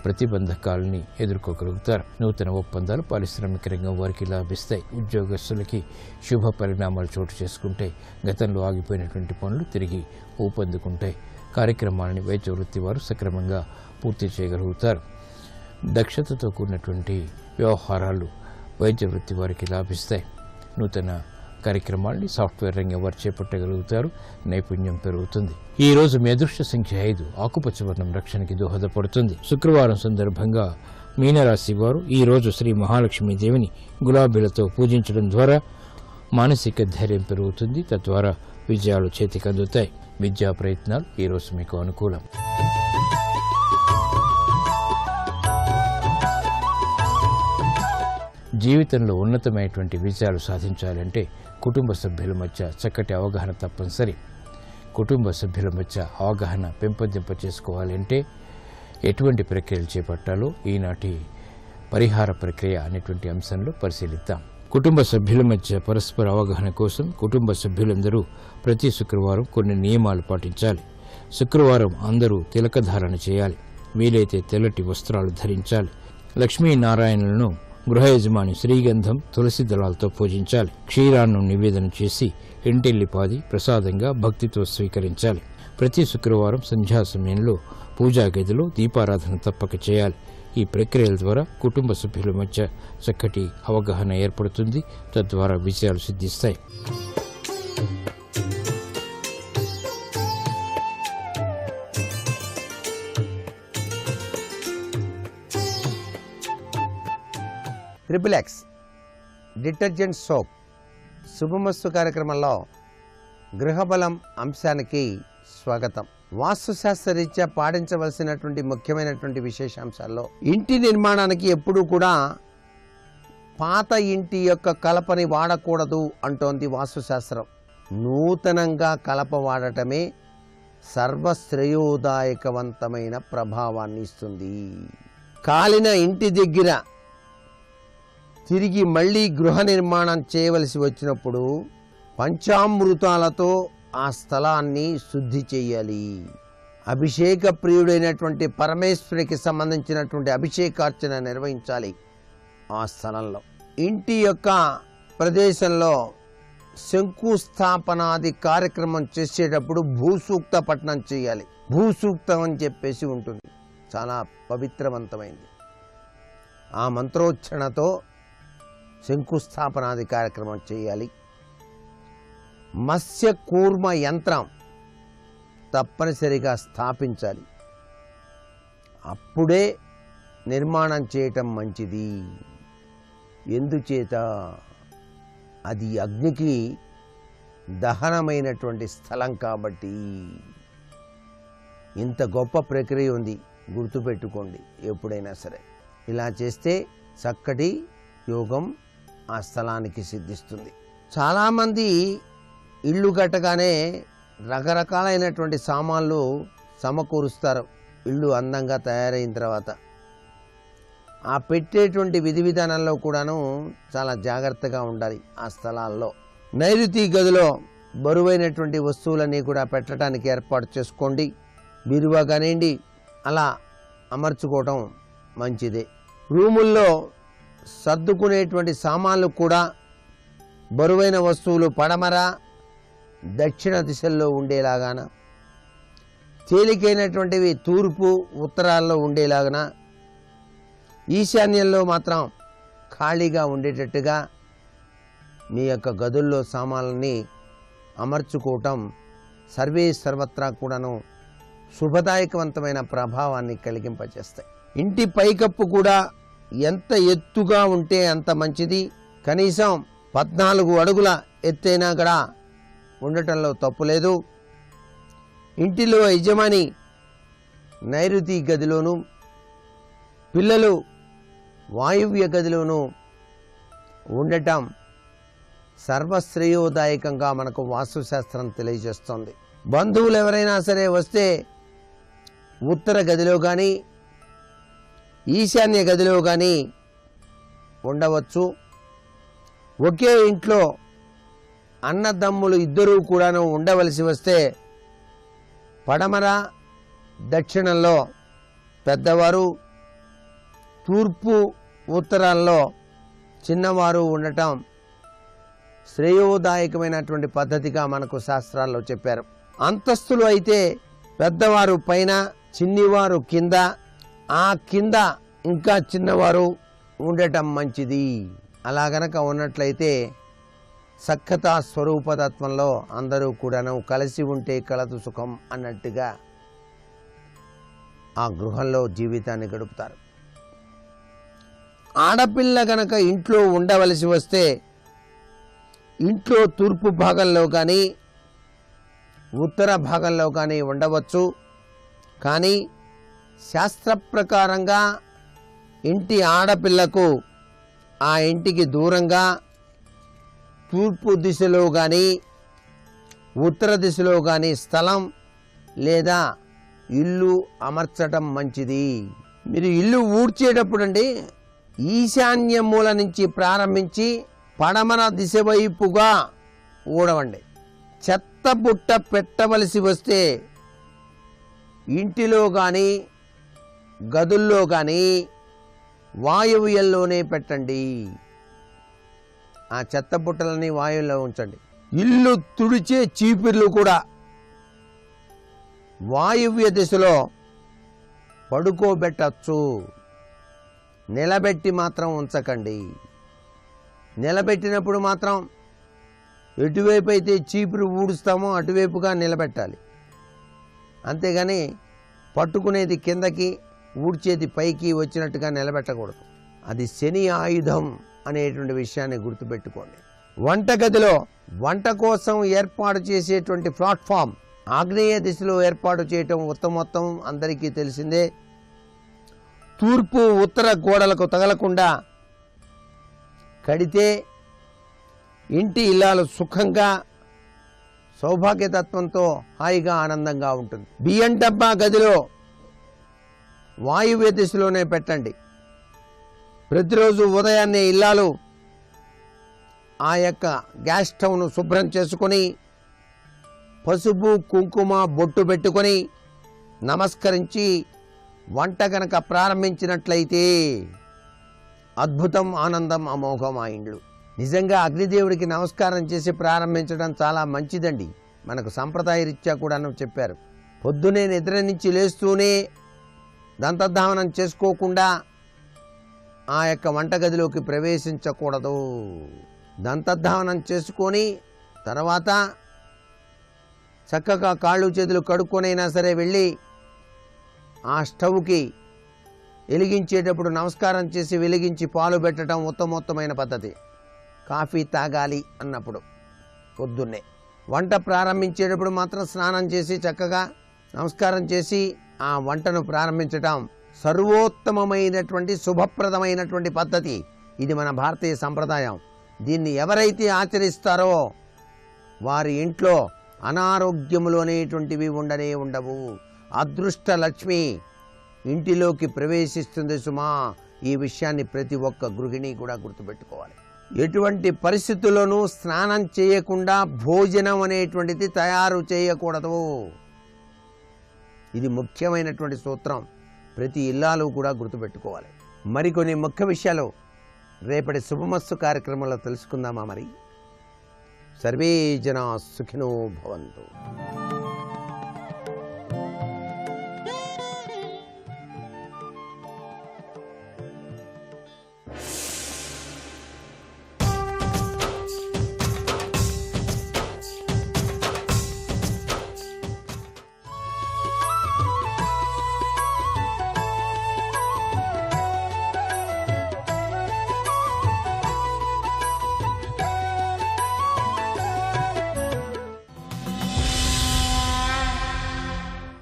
A: ప్రతిబంధకాలని ఎదుర్కోగలుగుతారు. నూతన ఒప్పందాలు పారిశ్రామిక రంగం వారికి లాభిస్తాయి. ఉద్యోగస్తులకి శుభ పరిణామాలు చోటు చేసుకుంటాయి. గతంలో ఆగిపోయినటువంటి పనులు తిరిగి ఊపందుకుంటాయి. కార్యక్రమాలని వైద్య వృత్తి వారు సక్రమంగా పూర్తి చేయగలుగుతారు. దక్షతతో కూడినటువంటి వ్యవహారాలు వైద్య వృత్తి వారికి లాభిస్తాయి. నూతన కార్యక్రమాల్ని సాఫ్ట్వేర్ రంగం వారు చేపట్టగలుగుతారు. నైపుణ్యం పెరుగుతుంది. ఈ రోజు మీ అదృష్ట సంఖ్య 5, ఆకుపచ్చ వర్ణం రక్షణకి దోహదపడుతుంది. శుక్రవారం సందర్భంగా మీనరాశి వారు ఈ రోజు శ్రీ మహాలక్ష్మీదేవిని గులాబీలతో పూజించడం ద్వారా మానసిక ధైర్యం పెరుగుతుంది. తద్వారా విజయాలు చేతికందుతాయి. విద్యా ప్రయత్నాలు ఈ రోజు మీకు అనుకూలం. జీవితంలో ఉన్నతమైనటువంటి విజయాలు సాధించాలంటే కుటుంబ సభ్యుల మధ్య చక్కటి అవగాహన తప్పనిసరి. కుటుంబ సభ్యుల మధ్య అవగాహన పెంపొందింప చేసుకోవాలంటే ఎటువంటి ప్రక్రియలు చేపట్టాలో ఈనాటి పరిహార ప్రక్రియ అనేటువంటి అంశంలో పరిశీలిద్దాం. కుటుంబ సభ్యుల మధ్య పరస్పర అవగాహన కోసం కుటుంబ సభ్యులందరూ ప్రతి శుక్రవారం కొన్ని నియమాలు పాటించాలి. శుక్రవారం అందరూ తిలకధారణ చేయాలి. వీలైతే తెల్లటి వస్త్రాలు ధరించాలి. లక్ష్మీనారాయణలను గృహ యజమాని శ్రీగంధం, తులసి దళాలతో పూజించాలి. క్షీరాన్ను నివేదన చేసి ఇంటిల్లిపాది ప్రసాదంగా భక్తితో స్వీకరించాలి. ప్రతి శుక్రవారం సంధ్యా సమయంలో పూజా గదిలో దీపారాధన తప్పక చేయాలి. ఈ ప్రక్రియల ద్వారా కుటుంబ సభ్యుల మధ్య చక్కటి అవగాహన ఏర్పడుతుంది. తద్వారా విజయాలు సిద్ధిస్తాయి.
B: XXX డిటర్జెంట్ సోప్ శుభమస్తు కార్యక్రమంలో గృహబలం అంశానికి స్వాగతం. వాస్తుశాస్త్రరీత్యా పాటించవలసినటువంటి ముఖ్యమైనటువంటి విశేషాంశాల్లో ఇంటి నిర్మాణానికి ఎప్పుడూ కూడా పాత ఇంటి యొక్క కలపని వాడకూడదు అంటోంది వాస్తుశాస్త్రం. నూతనంగా కలప వాడటమే సర్వశ్రేయోదాయకవంతమైన ప్రభావాన్ని ఇస్తుంది. కాలిన ఇంటి దగ్గర తిరిగి మళ్ళీ గృహ నిర్మాణం చేయవలసి వచ్చినప్పుడు పంచామృతాలతో ఆ స్థలాన్ని శుద్ధి చేయాలి. అభిషేక ప్రియుడైనటువంటి పరమేశ్వరునికి సంబంధించినటువంటి అభిషేకార్చన నిర్వహించాలి. ఆ స్థలంలో ఇంటి యొక్క ప్రదేశంలో శంకుస్థాపనాది కార్యక్రమం చేసేటప్పుడు భూసూక్త పఠనం చేయాలి. భూసూక్తం అని చెప్పేసి ఉంటుంది, చాలా పవిత్రవంతమైంది. ఆ మంత్రోచ్చరణతో శంకుస్థాపనాది కార్యక్రమం చేయాలి. మత్స్య కూర్మ యంత్రం తప్పనిసరిగా స్థాపించాలి. అప్పుడే నిర్మాణం చేయటం మంచిది. ఎందుచేత అది అగ్నికి దహనమైనటువంటి స్థలం కాబట్టి. ఇంత గొప్ప ప్రక్రియ ఉంది, గుర్తుపెట్టుకోండి ఎప్పుడైనా సరే. ఇలా చేస్తే చక్కటి యోగం ఆ స్థలానికి సిద్ధిస్తుంది. చాలామంది ఇల్లు కట్టగానే రకరకాలైనటువంటి సామాన్లు సమకూరుస్తారు. ఇల్లు అందంగా తయారైన తర్వాత ఆ పెట్టేటువంటి విధి విధానంలో కూడాను చాలా జాగ్రత్తగా ఉండాలి. ఆ స్థలాల్లో నైరుతి గదిలో బరువైనటువంటి వస్తువులన్నీ కూడా పెట్టడానికి ఏర్పాటు చేసుకోండి. బీరువా కానివ్వండి, అలా అమర్చుకోవటం మంచిదే. రూముల్లో సర్దుకునేటువంటి సామాన్లు కూడా బరువైన వస్తువులు పడమర దక్షిణ దిశల్లో ఉండేలాగాన, తేలికైనటువంటివి తూర్పు ఉత్తరాల్లో ఉండేలాగాన, ఈశాన్యంలో మాత్రం ఖాళీగా ఉండేటట్టుగా మీ యొక్క గదుల్లో సామాన్లని అమర్చుకోవటం సర్వే సర్వత్రా కూడాను శుభదాయకవంతమైన ప్రభావాన్ని కలిగింపచేస్తాయి. ఇంటి పైకప్పు కూడా ఎంత ఎత్తుగా ఉంటే అంత మంచిది. కనీసం 14 అడుగుల ఎత్తైనా కూడా ఉండటంలో తప్పు లేదు. ఇంటిలో యజమాని నైరుతి గదిలోను, పిల్లలు వాయువ్య గదిలోను ఉండటం సర్వశ్రేయోదాయకంగా మనకు వాస్తుశాస్త్రం తెలియజేస్తుంది. బంధువులు ఎవరైనా సరే వస్తే ఉత్తర గదిలో కానీ ఈశాన్య గదిలో కానీ ఉండవచ్చు. ఒకే ఇంట్లో అన్నదమ్ములు ఇద్దరూ కూడాను ఉండవలసి వస్తే పడమర దక్షిణంలో పెద్దవారు, తూర్పు ఉత్తరాల్లో చిన్నవారు ఉండటం శ్రేయోదాయకమైనటువంటి పద్ధతిగా మనకు శాస్త్రాల్లో చెప్పారు. అంతస్తులు అయితే పెద్దవారు పైన, చిన్నవారు కింద, ఆ కింద ఇంకా చిన్నవారు ఉండటం మంచిది. అలా గనక ఉన్నట్లయితే సఖ్యతా స్వరూపతత్వంలో అందరూ కూడాను కలిసి ఉంటే కలదు సుఖం అన్నట్టుగా ఆ గృహంలో జీవితాన్ని గడుపుతారు. ఆడపిల్ల గనక ఇంట్లో ఉండవలసి వస్తే ఇంట్లో తూర్పు భాగంలో కానీ ఉత్తర భాగంలో కానీ ఉండవచ్చు. కానీ శాస్త్ర ప్రకారంగా ఇంటి ఆడపిల్లకు ఆ ఇంటికి దూరంగా తూర్పు దిశలో కానీ ఉత్తర దిశలో కానీ స్థలం లేదా ఇల్లు అమర్చటం మంచిది. మీరు ఇల్లు ఊడ్చేటప్పుడు అండి ఈశాన్య మూల నుంచి ప్రారంభించి పడమర దిశ వైపుగా ఊడవండి. చెత్త బుట్ట పెట్టవలసి వస్తే ఇంటిలో కానీ గదుల్లో కానీ వాయువ్యంలోనే పెట్టండి. ఆ చెత్త బుట్టలని వాయువులో ఉంచండి. ఇల్లు తుడిచే చీపుర్లు కూడా వాయువ్య దిశలో పడుకోబెట్టచ్చు. నిలబెట్టి మాత్రం ఉంచకండి. నిలబెట్టినప్పుడు మాత్రం ఎటువైపు అయితే చీపురు ఊడుస్తామో అటువైపుగా నిలబెట్టాలి. అంతేగాని పట్టుకునేది కిందకి, ఊడ్చేది పైకి వచ్చినట్టుగా నిలబెట్టకూడదు. అది శని ఆయుధం అనేటువంటి విషయాన్ని గుర్తుపెట్టుకోండి. వంటగదిలో వంట కోసం ఏర్పాటు చేసేటువంటి ప్లాట్ఫామ్ ఆగ్నేయ దిశలో ఏర్పాటు చేయటం ఉత్తమోత్తం, అందరికీ తెలిసిందే. తూర్పు ఉత్తర గోడలకు తగలకుండా కడితే ఇంటి ఇల్లాలు సుఖంగా సౌభాగ్యతత్వంతో హాయిగా ఆనందంగా ఉంటుంది. బియ్యం డబ్బా గదిలో వాయువ్య దిశలోనే పెట్టండి. ప్రతిరోజు ఉదయాన్నే ఇల్లాలు ఆ యొక్క గ్యాస్ స్టవ్ను శుభ్రం చేసుకొని పసుపు కుంకుమ బొట్టు పెట్టుకొని నమస్కరించి వంట గనక ప్రారంభించినట్లయితే అద్భుతం, ఆనందం, అమోఘం ఆ ఇండ్లు. నిజంగా అగ్నిదేవుడికి నమస్కారం చేసి ప్రారంభించడం చాలా మంచిదండి. మనకు సంప్రదాయ రీత్యా కూడా చెప్పారు. పొద్దునే నిద్ర నుంచి లేస్తూనే దంతధావనం చేసుకోకుండా ఆ యొక్క వంటగదిలోకి ప్రవేశించకూడదు. దంతధావనం చేసుకొని తర్వాత చక్కగా కాళ్ళు చేతులు కడుక్కొనైనా సరే వెళ్ళి ఆ స్టవ్కి వెలిగించేటప్పుడు నమస్కారం చేసి వెలిగించి పాలు పెట్టడం ఉత్తమోత్తమైన పద్ధతి. కాఫీ తాగాలి అన్నప్పుడు పొద్దున్నే వంట ప్రారంభించేటప్పుడు మాత్రం స్నానం చేసి చక్కగా నమస్కారం చేసి ఆ వంటను ప్రారంభించటం సర్వోత్తమమైనటువంటి శుభప్రదమైనటువంటి పద్ధతి. ఇది మన భారతీయ సంప్రదాయం. దీన్ని ఎవరైతే ఆచరిస్తారో వారి ఇంట్లో అనారోగ్యములు అనేటువంటివి ఉండవు. అదృష్ట లక్ష్మి ఇంటిలోకి ప్రవేశిస్తుంది సుమా. ఈ విషయాన్ని ప్రతి ఒక్క గృహిణి కూడా గుర్తుపెట్టుకోవాలి. ఎటువంటి పరిస్థితుల్లోనూ స్నానం చేయకుండా భోజనం అనేటువంటిది తయారు చేయకూడదు. ఇది ముఖ్యమైనటువంటి సూత్రం. ప్రతి ఇల్లాలు కూడా గుర్తుపెట్టుకోవాలి. మరికొన్ని ముఖ్య విషయాలు రేపటి శుభమస్తు కార్యక్రమంలో తెలుసుకుందామా? మరి సర్వే జనా సుఖినో భవంతు.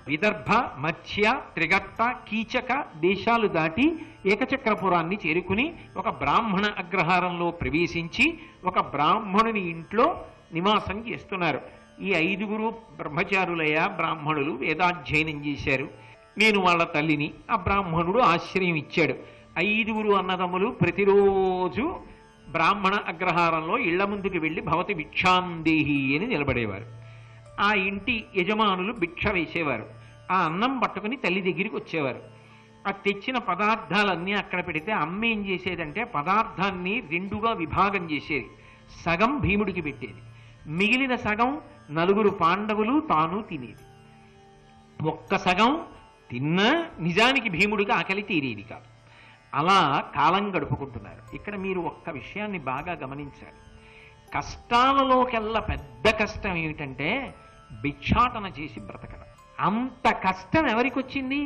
C: విదర్భ, మత్స్య, త్రిగట్ట, కీచక దేశాలు దాటి ఏకచక్రపురాన్ని చేరుకుని ఒక బ్రాహ్మణ అగ్రహారంలో ప్రవేశించి ఒక బ్రాహ్మణుని ఇంట్లో నివాసం చేస్తున్నారు. ఈ 5 బ్రహ్మచారులయ్య బ్రాహ్మణులు వేదాధ్యయనం చేశారు. నేను వాళ్ళ తల్లిని. ఆ బ్రాహ్మణుడు ఆశ్రయం ఇచ్చాడు. 5 అన్నదమ్ములు ప్రతిరోజు బ్రాహ్మణ అగ్రహారంలో ఇళ్ల ముందుకు వెళ్ళి భవతి భిక్షాందేహి అని నిలబడేవారు. ఆ ఇంటి యజమానులు భిక్ష వేసేవారు. ఆ అన్నం పట్టుకుని తల్లి దగ్గరికి వచ్చేవారు. ఆ తెచ్చిన పదార్థాలన్నీ అక్కడ పెడితే అమ్మ ఏం చేసేదంటే పదార్థాన్ని 2గా విభాగం చేసేది. సగం భీముడికి పెట్టేది, మిగిలిన సగం 4 పాండవులు తాను తినేది. ఒక్క సగం తిన్నా నిజానికి భీముడికి ఆకలి తీరేది కాదు. అలా కాలం గడుపుకుంటున్నారు. ఇక్కడ మీరు ఒక్క విషయాన్ని బాగా గమనించాలి. కష్టాలలోకెల్లా పెద్ద కష్టం ఏమిటంటే భిక్షాటన చేసి బ్రతకడం. అంత కష్టం ఎవరికి వచ్చింది?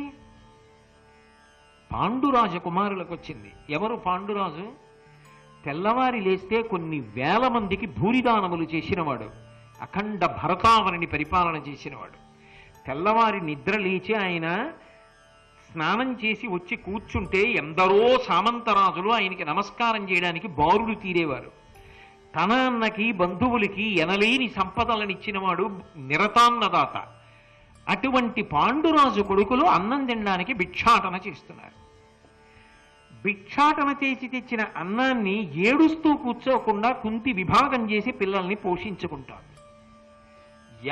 C: పాండురాజు కుమారులకు వచ్చింది. ఎవరు పాండురాజు? తెల్లవారి లేస్తే కొన్ని వేల మందికి భూరిదానములు చేసినవాడు, అఖండ భరతావనిని పరిపాలన చేసినవాడు. తెల్లవారి నిద్ర లేచి ఆయన స్నానం చేసి వచ్చి కూర్చుంటే ఎందరో సామంతరాజులు ఆయనకి నమస్కారం చేయడానికి బారులు తీరేవారు. తన అన్నకి బంధువులకి ఎనలేని సంపదలనిచ్చినవాడు నిరతాన్నదాత. అటువంటి పాండురాజు కొడుకులు అన్నం తినడానికి భిక్షాటన చేస్తున్నారు. భిక్షాటన చేసి తెచ్చిన అన్నాన్ని ఏడుస్తూ కూర్చోకుండా కుంతి విభాగం చేసి పిల్లల్ని పోషించుకుంటారు.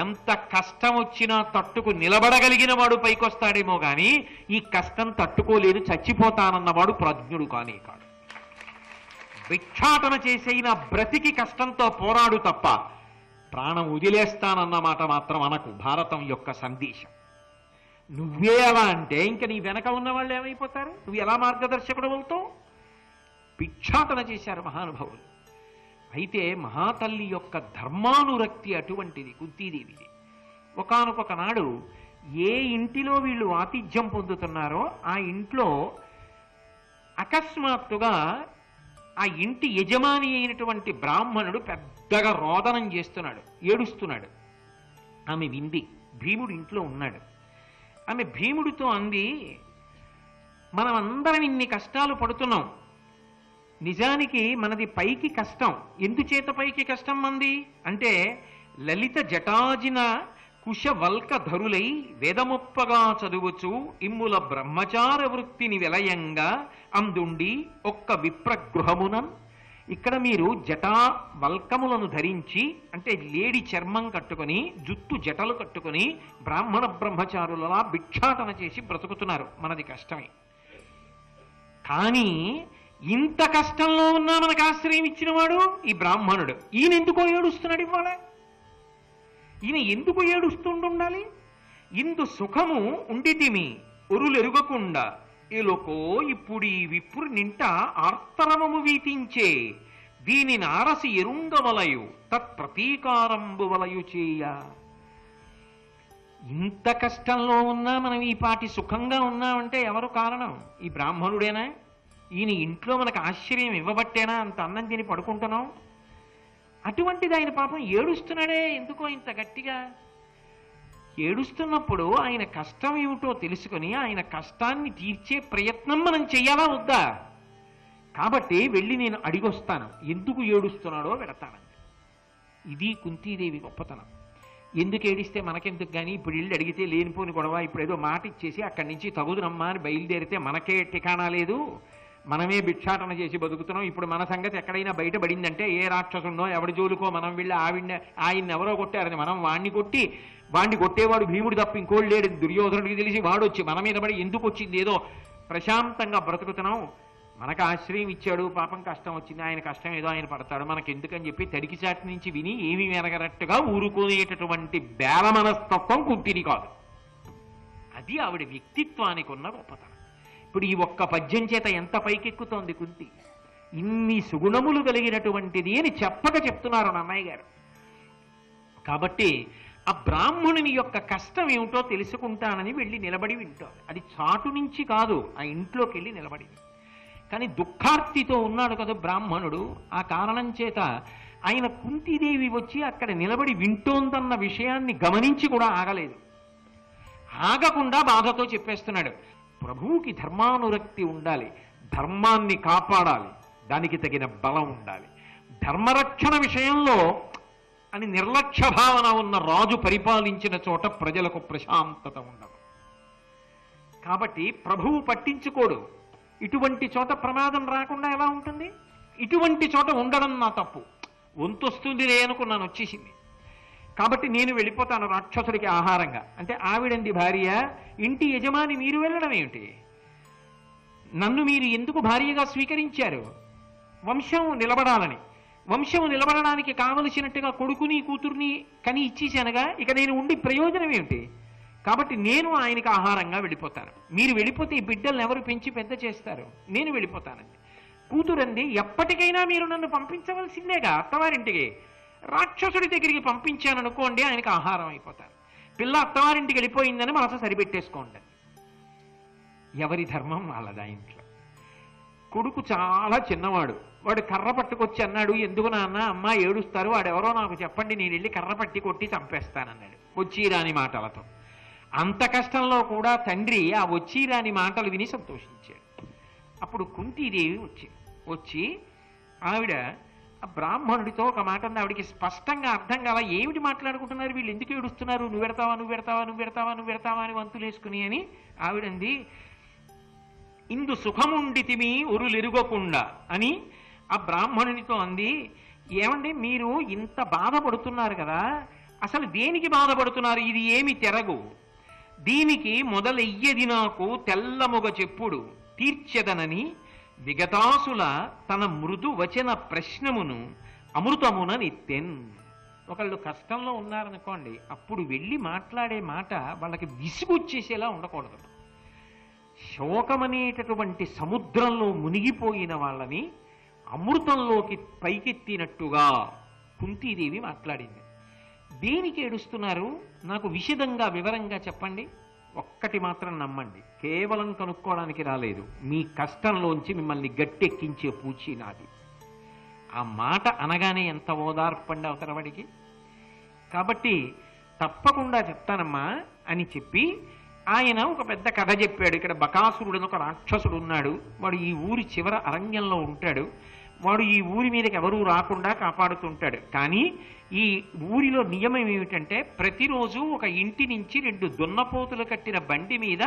C: ఎంత కష్టం వచ్చినా తట్టుకు నిలబడగలిగిన వాడు పైకొస్తాడేమో గాని ఈ కష్టం తట్టుకోలేదు చచ్చిపోతానన్నవాడు ప్రజ్ఞుడు కానే కాడు. భిక్షాటన చేసైన బ్రతికి కష్టంతో పోరాడు తప్ప ప్రాణం వదిలేస్తానన్నమాట మాత్రం అనకు. భారతం యొక్క సందేశం. నువ్వే అలా అంటే ఇంక నీ వెనక ఉన్న వాళ్ళు ఏమైపోతారు? నువ్వు ఎలా మార్గదర్శకుడు అవుతావు? భిక్షాటన చేశారు మహానుభావులు. అయితే మహాతల్లి యొక్క ధర్మానురక్తి అటువంటిది కుంతీదేవిది. ఒకానొక నాడు ఏ ఇంటిలో వీళ్ళు ఆతిథ్యం పొందుతున్నారో ఆ ఇంట్లో అకస్మాత్తుగా ఆ ఇంటి యజమాని అయినటువంటి బ్రాహ్మణుడు పెద్దగా రోదనం చేస్తున్నాడు, ఏడుస్తున్నాడు. ఆమె వింది. భీముడు ఇంట్లో ఉన్నాడు. ఆమె భీముడితో అంది, మనం అందరం ఇన్ని కష్టాలు పడుతున్నాం, నిజానికి మనది పైకి కష్టం. ఎందుచేత పైకి కష్టం మంది అంటే లలిత జటాజిన కుశవల్క ధరులై వేదముప్పగా చదువుచు ఇమ్ముల బ్రహ్మచార వృత్తిని విలయంగా అందుండి ఒక్క విప్రగృహమునన్. ఇక్కడ మీరు జటా వల్కములను ధరించి అంటే లేడి చర్మం కట్టుకొని జుట్టు జటలు కట్టుకొని బ్రాహ్మణ బ్రహ్మచారులలా భిక్షాటన చేసి బ్రతుకుతున్నారు. మనది కష్టమే. కానీ ఇంత కష్టంలో ఉన్నా మనకు ఆశ్రయం ఇచ్చినవాడు ఈ బ్రాహ్మణుడు. ఈయన ఎందుకో ఏడుస్తున్నాడు ఇవాళ. ఈయన ఎందుకు ఏడుస్తుండాలి? ఇందు సుఖము ఉండితిమి ఒరులెరుగకుండా ఎలుకో ఇప్పుడు ఈ విప్రు నింట ఆర్తరవము వీతించే దీని నారసి ఎరుంగవలయు తత్ప్రతీకారంబు వలయు చేయ. ఇంత కష్టంలో ఉన్నా మనం ఈ పాటి సుఖంగా ఉన్నామంటే ఎవరు కారణం? ఈ బ్రాహ్మణుడేనా? ఈయన ఇంట్లో మనకు ఆశ్చర్యం ఇవ్వబట్టేనా అంత అన్నం తిని పడుకుంటున్నాం? అటువంటిది ఆయన పాపం ఏడుస్తున్నాడే ఎందుకో ఇంత గట్టిగా. ఏడుస్తున్నప్పుడు ఆయన కష్టం ఏమిటో తెలుసుకొని ఆయన కష్టాన్ని తీర్చే ప్రయత్నం మనం చెయ్యాలా వద్దా? కాబట్టి వెళ్ళి నేను అడిగొస్తాను, ఎందుకు ఏడుస్తున్నాడో వెడతానండి. ఇది కుంతీదేవి గొప్పతనం. ఎందుకు ఏడిస్తే మనకెందుకు కానీ ఇప్పుడు ఇల్లు అడిగితే లేనిపోని గొడవ. ఇప్పుడు ఏదో మాట ఇచ్చేసి అక్కడి నుంచి తగుదునమ్మా అని బయలుదేరితే మనకే ఠికానా లేదు. మనమే భిక్షాటన చేసి బతుకుతున్నాం. ఇప్పుడు మన సంగతి ఎక్కడైనా బయటపడిందంటే ఏ రాక్షసుండో ఎవడి జోలుకో మనం వెళ్ళి ఆయన్ని ఎవరో కొట్టారని మనం వాణ్ణి కొట్టేవాడు భీముడు తప్ప ఇంకోళ్ళు లేడు. దుర్యోధనుడికి తెలిసి వాడు వచ్చి మన మీద పడి ఎందుకు వచ్చింది? ఏదో ప్రశాంతంగా బ్రతుకుతున్నాం. మనకు ఆశ్రయం ఇచ్చాడు, పాపం కష్టం వచ్చింది, ఆయన కష్టం ఏదో ఆయన పడతాడు, మనకెందుకని చెప్పి తడికిచాటి నుంచి విని ఏమీ వెనగనట్టుగా ఊరుకునేటటువంటి బేల మనస్తత్వం కుంతిది కాదు. అది ఆవిడ వ్యక్తిత్వానికి ఉన్న గొప్పతనం. ఇప్పుడు ఈ ఒక్క పద్యం చేత ఎంత పైకెక్కుతోంది కుంతి. ఇన్ని సుగుణములు కలిగినటువంటిది అని చెప్పక చెప్తున్నారు నన్నయ్య గారు. కాబట్టి ఆ బ్రాహ్మణుని యొక్క కష్టం ఏమిటో తెలుసుకుంటానని వెళ్ళి నిలబడి వింటోంది. అది చాటు నుంచి కాదు, ఆ ఇంట్లోకి వెళ్ళి నిలబడింది. కానీ దుఃఖార్తితో ఉన్నాడు కదా బ్రాహ్మణుడు. ఆ కారణం చేత ఆయన కుంతీదేవి వచ్చి అక్కడ నిలబడి వింటోందన్న విషయాన్ని గమనించి కూడా ఆగలేదు. ఆగకుండా బాధతో చెప్పేస్తున్నాడు. ప్రభువుకి ధర్మానురక్తి ఉండాలి, ధర్మాన్ని కాపాడాలి, దానికి తగిన బలం ఉండాలి. ధర్మరక్షణ విషయంలో అని నిర్లక్ష్య భావన ఉన్న రాజు పరిపాలించిన చోట ప్రజలకు ప్రశాంతత ఉండదు. కాబట్టి ప్రభువు పట్టించుకోడు. ఇటువంటి చోట ప్రమాదం రాకుండా ఎలా ఉంటుంది? ఇటువంటి చోట ఉండడం నా తప్పు, వంతొస్తుంది అనుకున్నాను, వచ్చేసింది. కాబట్టి నేను వెళ్ళిపోతాను రాక్షసుడికి ఆహారంగా. అంటే ఆవిడంది భార్య, ఇంటి యజమాని మీరు వెళ్ళడం ఏమిటి? నన్ను మీరు ఎందుకు భార్యగా స్వీకరించారు? వంశం నిలబడాలని. వంశం నిలబడడానికి కావలసినట్టుగా కొడుకుని కూతుర్ని కని ఇచ్చేసానుగా, ఇక నేను ఉండి ప్రయోజనం ఏమిటి? కాబట్టి నేను ఆయనకి ఆహారంగా వెళ్ళిపోతాను. మీరు వెళ్ళిపోతే ఈ బిడ్డల్ని ఎవరు పెంచి పెద్ద చేస్తారు? నేను వెళ్ళిపోతానండి. కూతురంది, ఎప్పటికైనా మీరు నన్ను పంపించవలసిందేగా అత్తవారింటికి. రాక్షసుడి దగ్గరికి పంపించాననుకోండి, ఆయనకి ఆహారం అయిపోతారు. పిల్ల అత్తవారింటికి వెళ్ళిపోయిందని మనసు సరిపెట్టేసుకోండి. ఎవరి ధర్మం వాళ్ళదా ఇంట్లో. కొడుకు చాలా చిన్నవాడు, వాడు కర్ర పట్టుకొచ్చి అన్నాడు, ఎందుకు నాన్న అమ్మ ఏడుస్తారు, వాడెవరో నాకు చెప్పండి, నేను వెళ్ళి కర్ర పట్టి కొట్టి చంపేస్తానన్నాడు వచ్చిరాని మాటలతో. అంత కష్టంలో కూడా తండ్రి ఆ వచ్చిరాని మాటలు విని సంతోషించాడు. అప్పుడు కుంతీదేవి వచ్చి ఆవిడ ఆ బ్రాహ్మణుడితో ఒక మాట అంది. ఆవిడికి స్పష్టంగా అర్థం కాల, ఏమిటి మాట్లాడుకుంటున్నారు వీళ్ళు, ఎందుకు ఏడుస్తున్నారు, నువ్వు పెడతావా నువ్వు పెడతావా నువ్వు పెడతావా నువ్వు పెడతావా అని వంతులేసుకుని అని ఆవిడంది. ఇందు సుఖముండితిమి ఉరులెరుగకుండా అని ఆ బ్రాహ్మణునితో అంది. ఏమండి మీరు ఇంత బాధపడుతున్నారు కదా, అసలు దేనికి బాధపడుతున్నారు? ఇది ఏమి తెరగు, దీనికి మొదలెయ్యది నాకు తెల్లముగ చెప్పుడు తీర్చెదనని విగతాసుల తన మృదు వచన ప్రశ్నమును అమృతమున నిత్తెన్. ఒకళ్ళు కష్టంలో ఉన్నారనుకోండి, అప్పుడు వెళ్ళి మాట్లాడే మాట వాళ్ళకి విసుగొచ్చేసేలా ఉండకూడదు. శోకమనేటటువంటి సముద్రంలో మునిగిపోయిన వాళ్ళని అమృతంలోకి పైకెత్తినట్టుగా కుంతీదేవి మాట్లాడింది. దేనికి ఏడుస్తున్నారు నాకు విశదంగా వివరంగా చెప్పండి. ఒక్కటి మాత్రం నమ్మండి, కేవలం కనుక్కోవడానికి రాలేదు, మీ కష్టంలోంచి మిమ్మల్ని గట్టెక్కించే పూచి నాది. ఆ మాట అనగానే ఎంత ఓదార్పండి అవతరవాడికి. కాబట్టి తప్పకుండా చెప్తానమ్మా అని చెప్పి ఆయన ఒక పెద్ద కథ చెప్పాడు. ఇక్కడ బకాసురుడు అని ఒక రాక్షసుడు ఉన్నాడు, వాడు ఈ ఊరి చివర అరణ్యంలో ఉంటాడు. వాడు ఈ ఊరి మీదకి ఎవరూ రాకుండా కాపాడుతుంటాడు. కానీ ఈ ఊరిలో నియమం ఏమిటంటే, ప్రతిరోజు ఒక ఇంటి నుంచి 2 దున్నపోతులు కట్టిన బండి మీద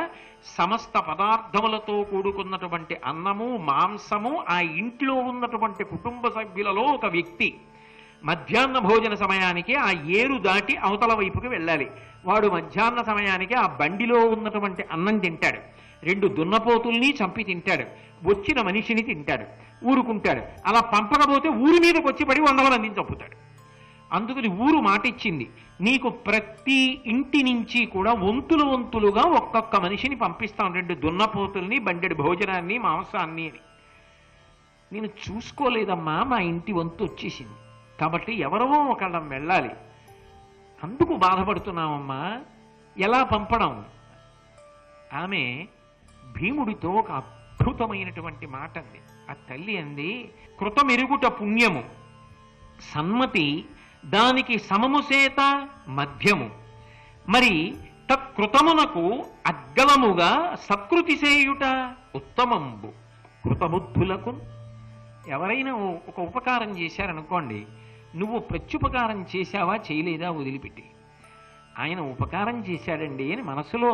C: సమస్త పదార్థములతో కూడుకున్నటువంటి అన్నము మాంసము, ఆ ఇంట్లో ఉన్నటువంటి కుటుంబ సభ్యులలో ఒక వ్యక్తి మధ్యాహ్న భోజన సమయానికి ఆ ఏరు దాటి అవతల వైపుకి వెళ్ళాలి. వాడు మధ్యాహ్న సమయానికి ఆ బండిలో ఉన్నటువంటి అన్నం తింటాడు, 2 దున్నపోతుల్ని చంపి తింటాడు, వచ్చిన మనిషిని తింటాడు, ఊరుకుంటాడు. అలా పంపకపోతే ఊరి మీదకి వచ్చి పడి 100 మందిని చంపుతాడు. అందుకని ఊరు మాట ఇచ్చింది, నీకు ప్రతి ఇంటి నుంచి కూడా వంతులుగా ఒక్కొక్క మనిషిని పంపిస్తాం, 2 దున్నపోతుల్ని, బండెడు భోజనాన్ని, మాంసాన్ని అని. నేను చూసుకోలేదమ్మా, మా ఇంటి వంతు వచ్చేసింది, కాబట్టి ఎవరో ఒకళ్ళం వెళ్ళాలి, అందుకు బాధపడుతున్నామమ్మా, ఎలా పంపడం? ఆమె భీముడితో ఒక అద్భుతమైనటువంటి మాట అంది. ఆ తల్లి అంది, కృతమెరుగుట పుణ్యము, సన్మతి దానికి సమము చేత మధ్యము, మరి తత్కృతమునకు అగ్గలముగా సత్కృతి చేయుట ఉత్తమంబు. కృతబుద్ధులకు ఎవరైనా ఒక ఉపకారం చేశారనుకోండి, నువ్వు ప్రత్యుపకారం చేశావా చేయలేదా వదిలిపెట్టి, ఆయన ఉపకారం చేశాడండి అని మనసులో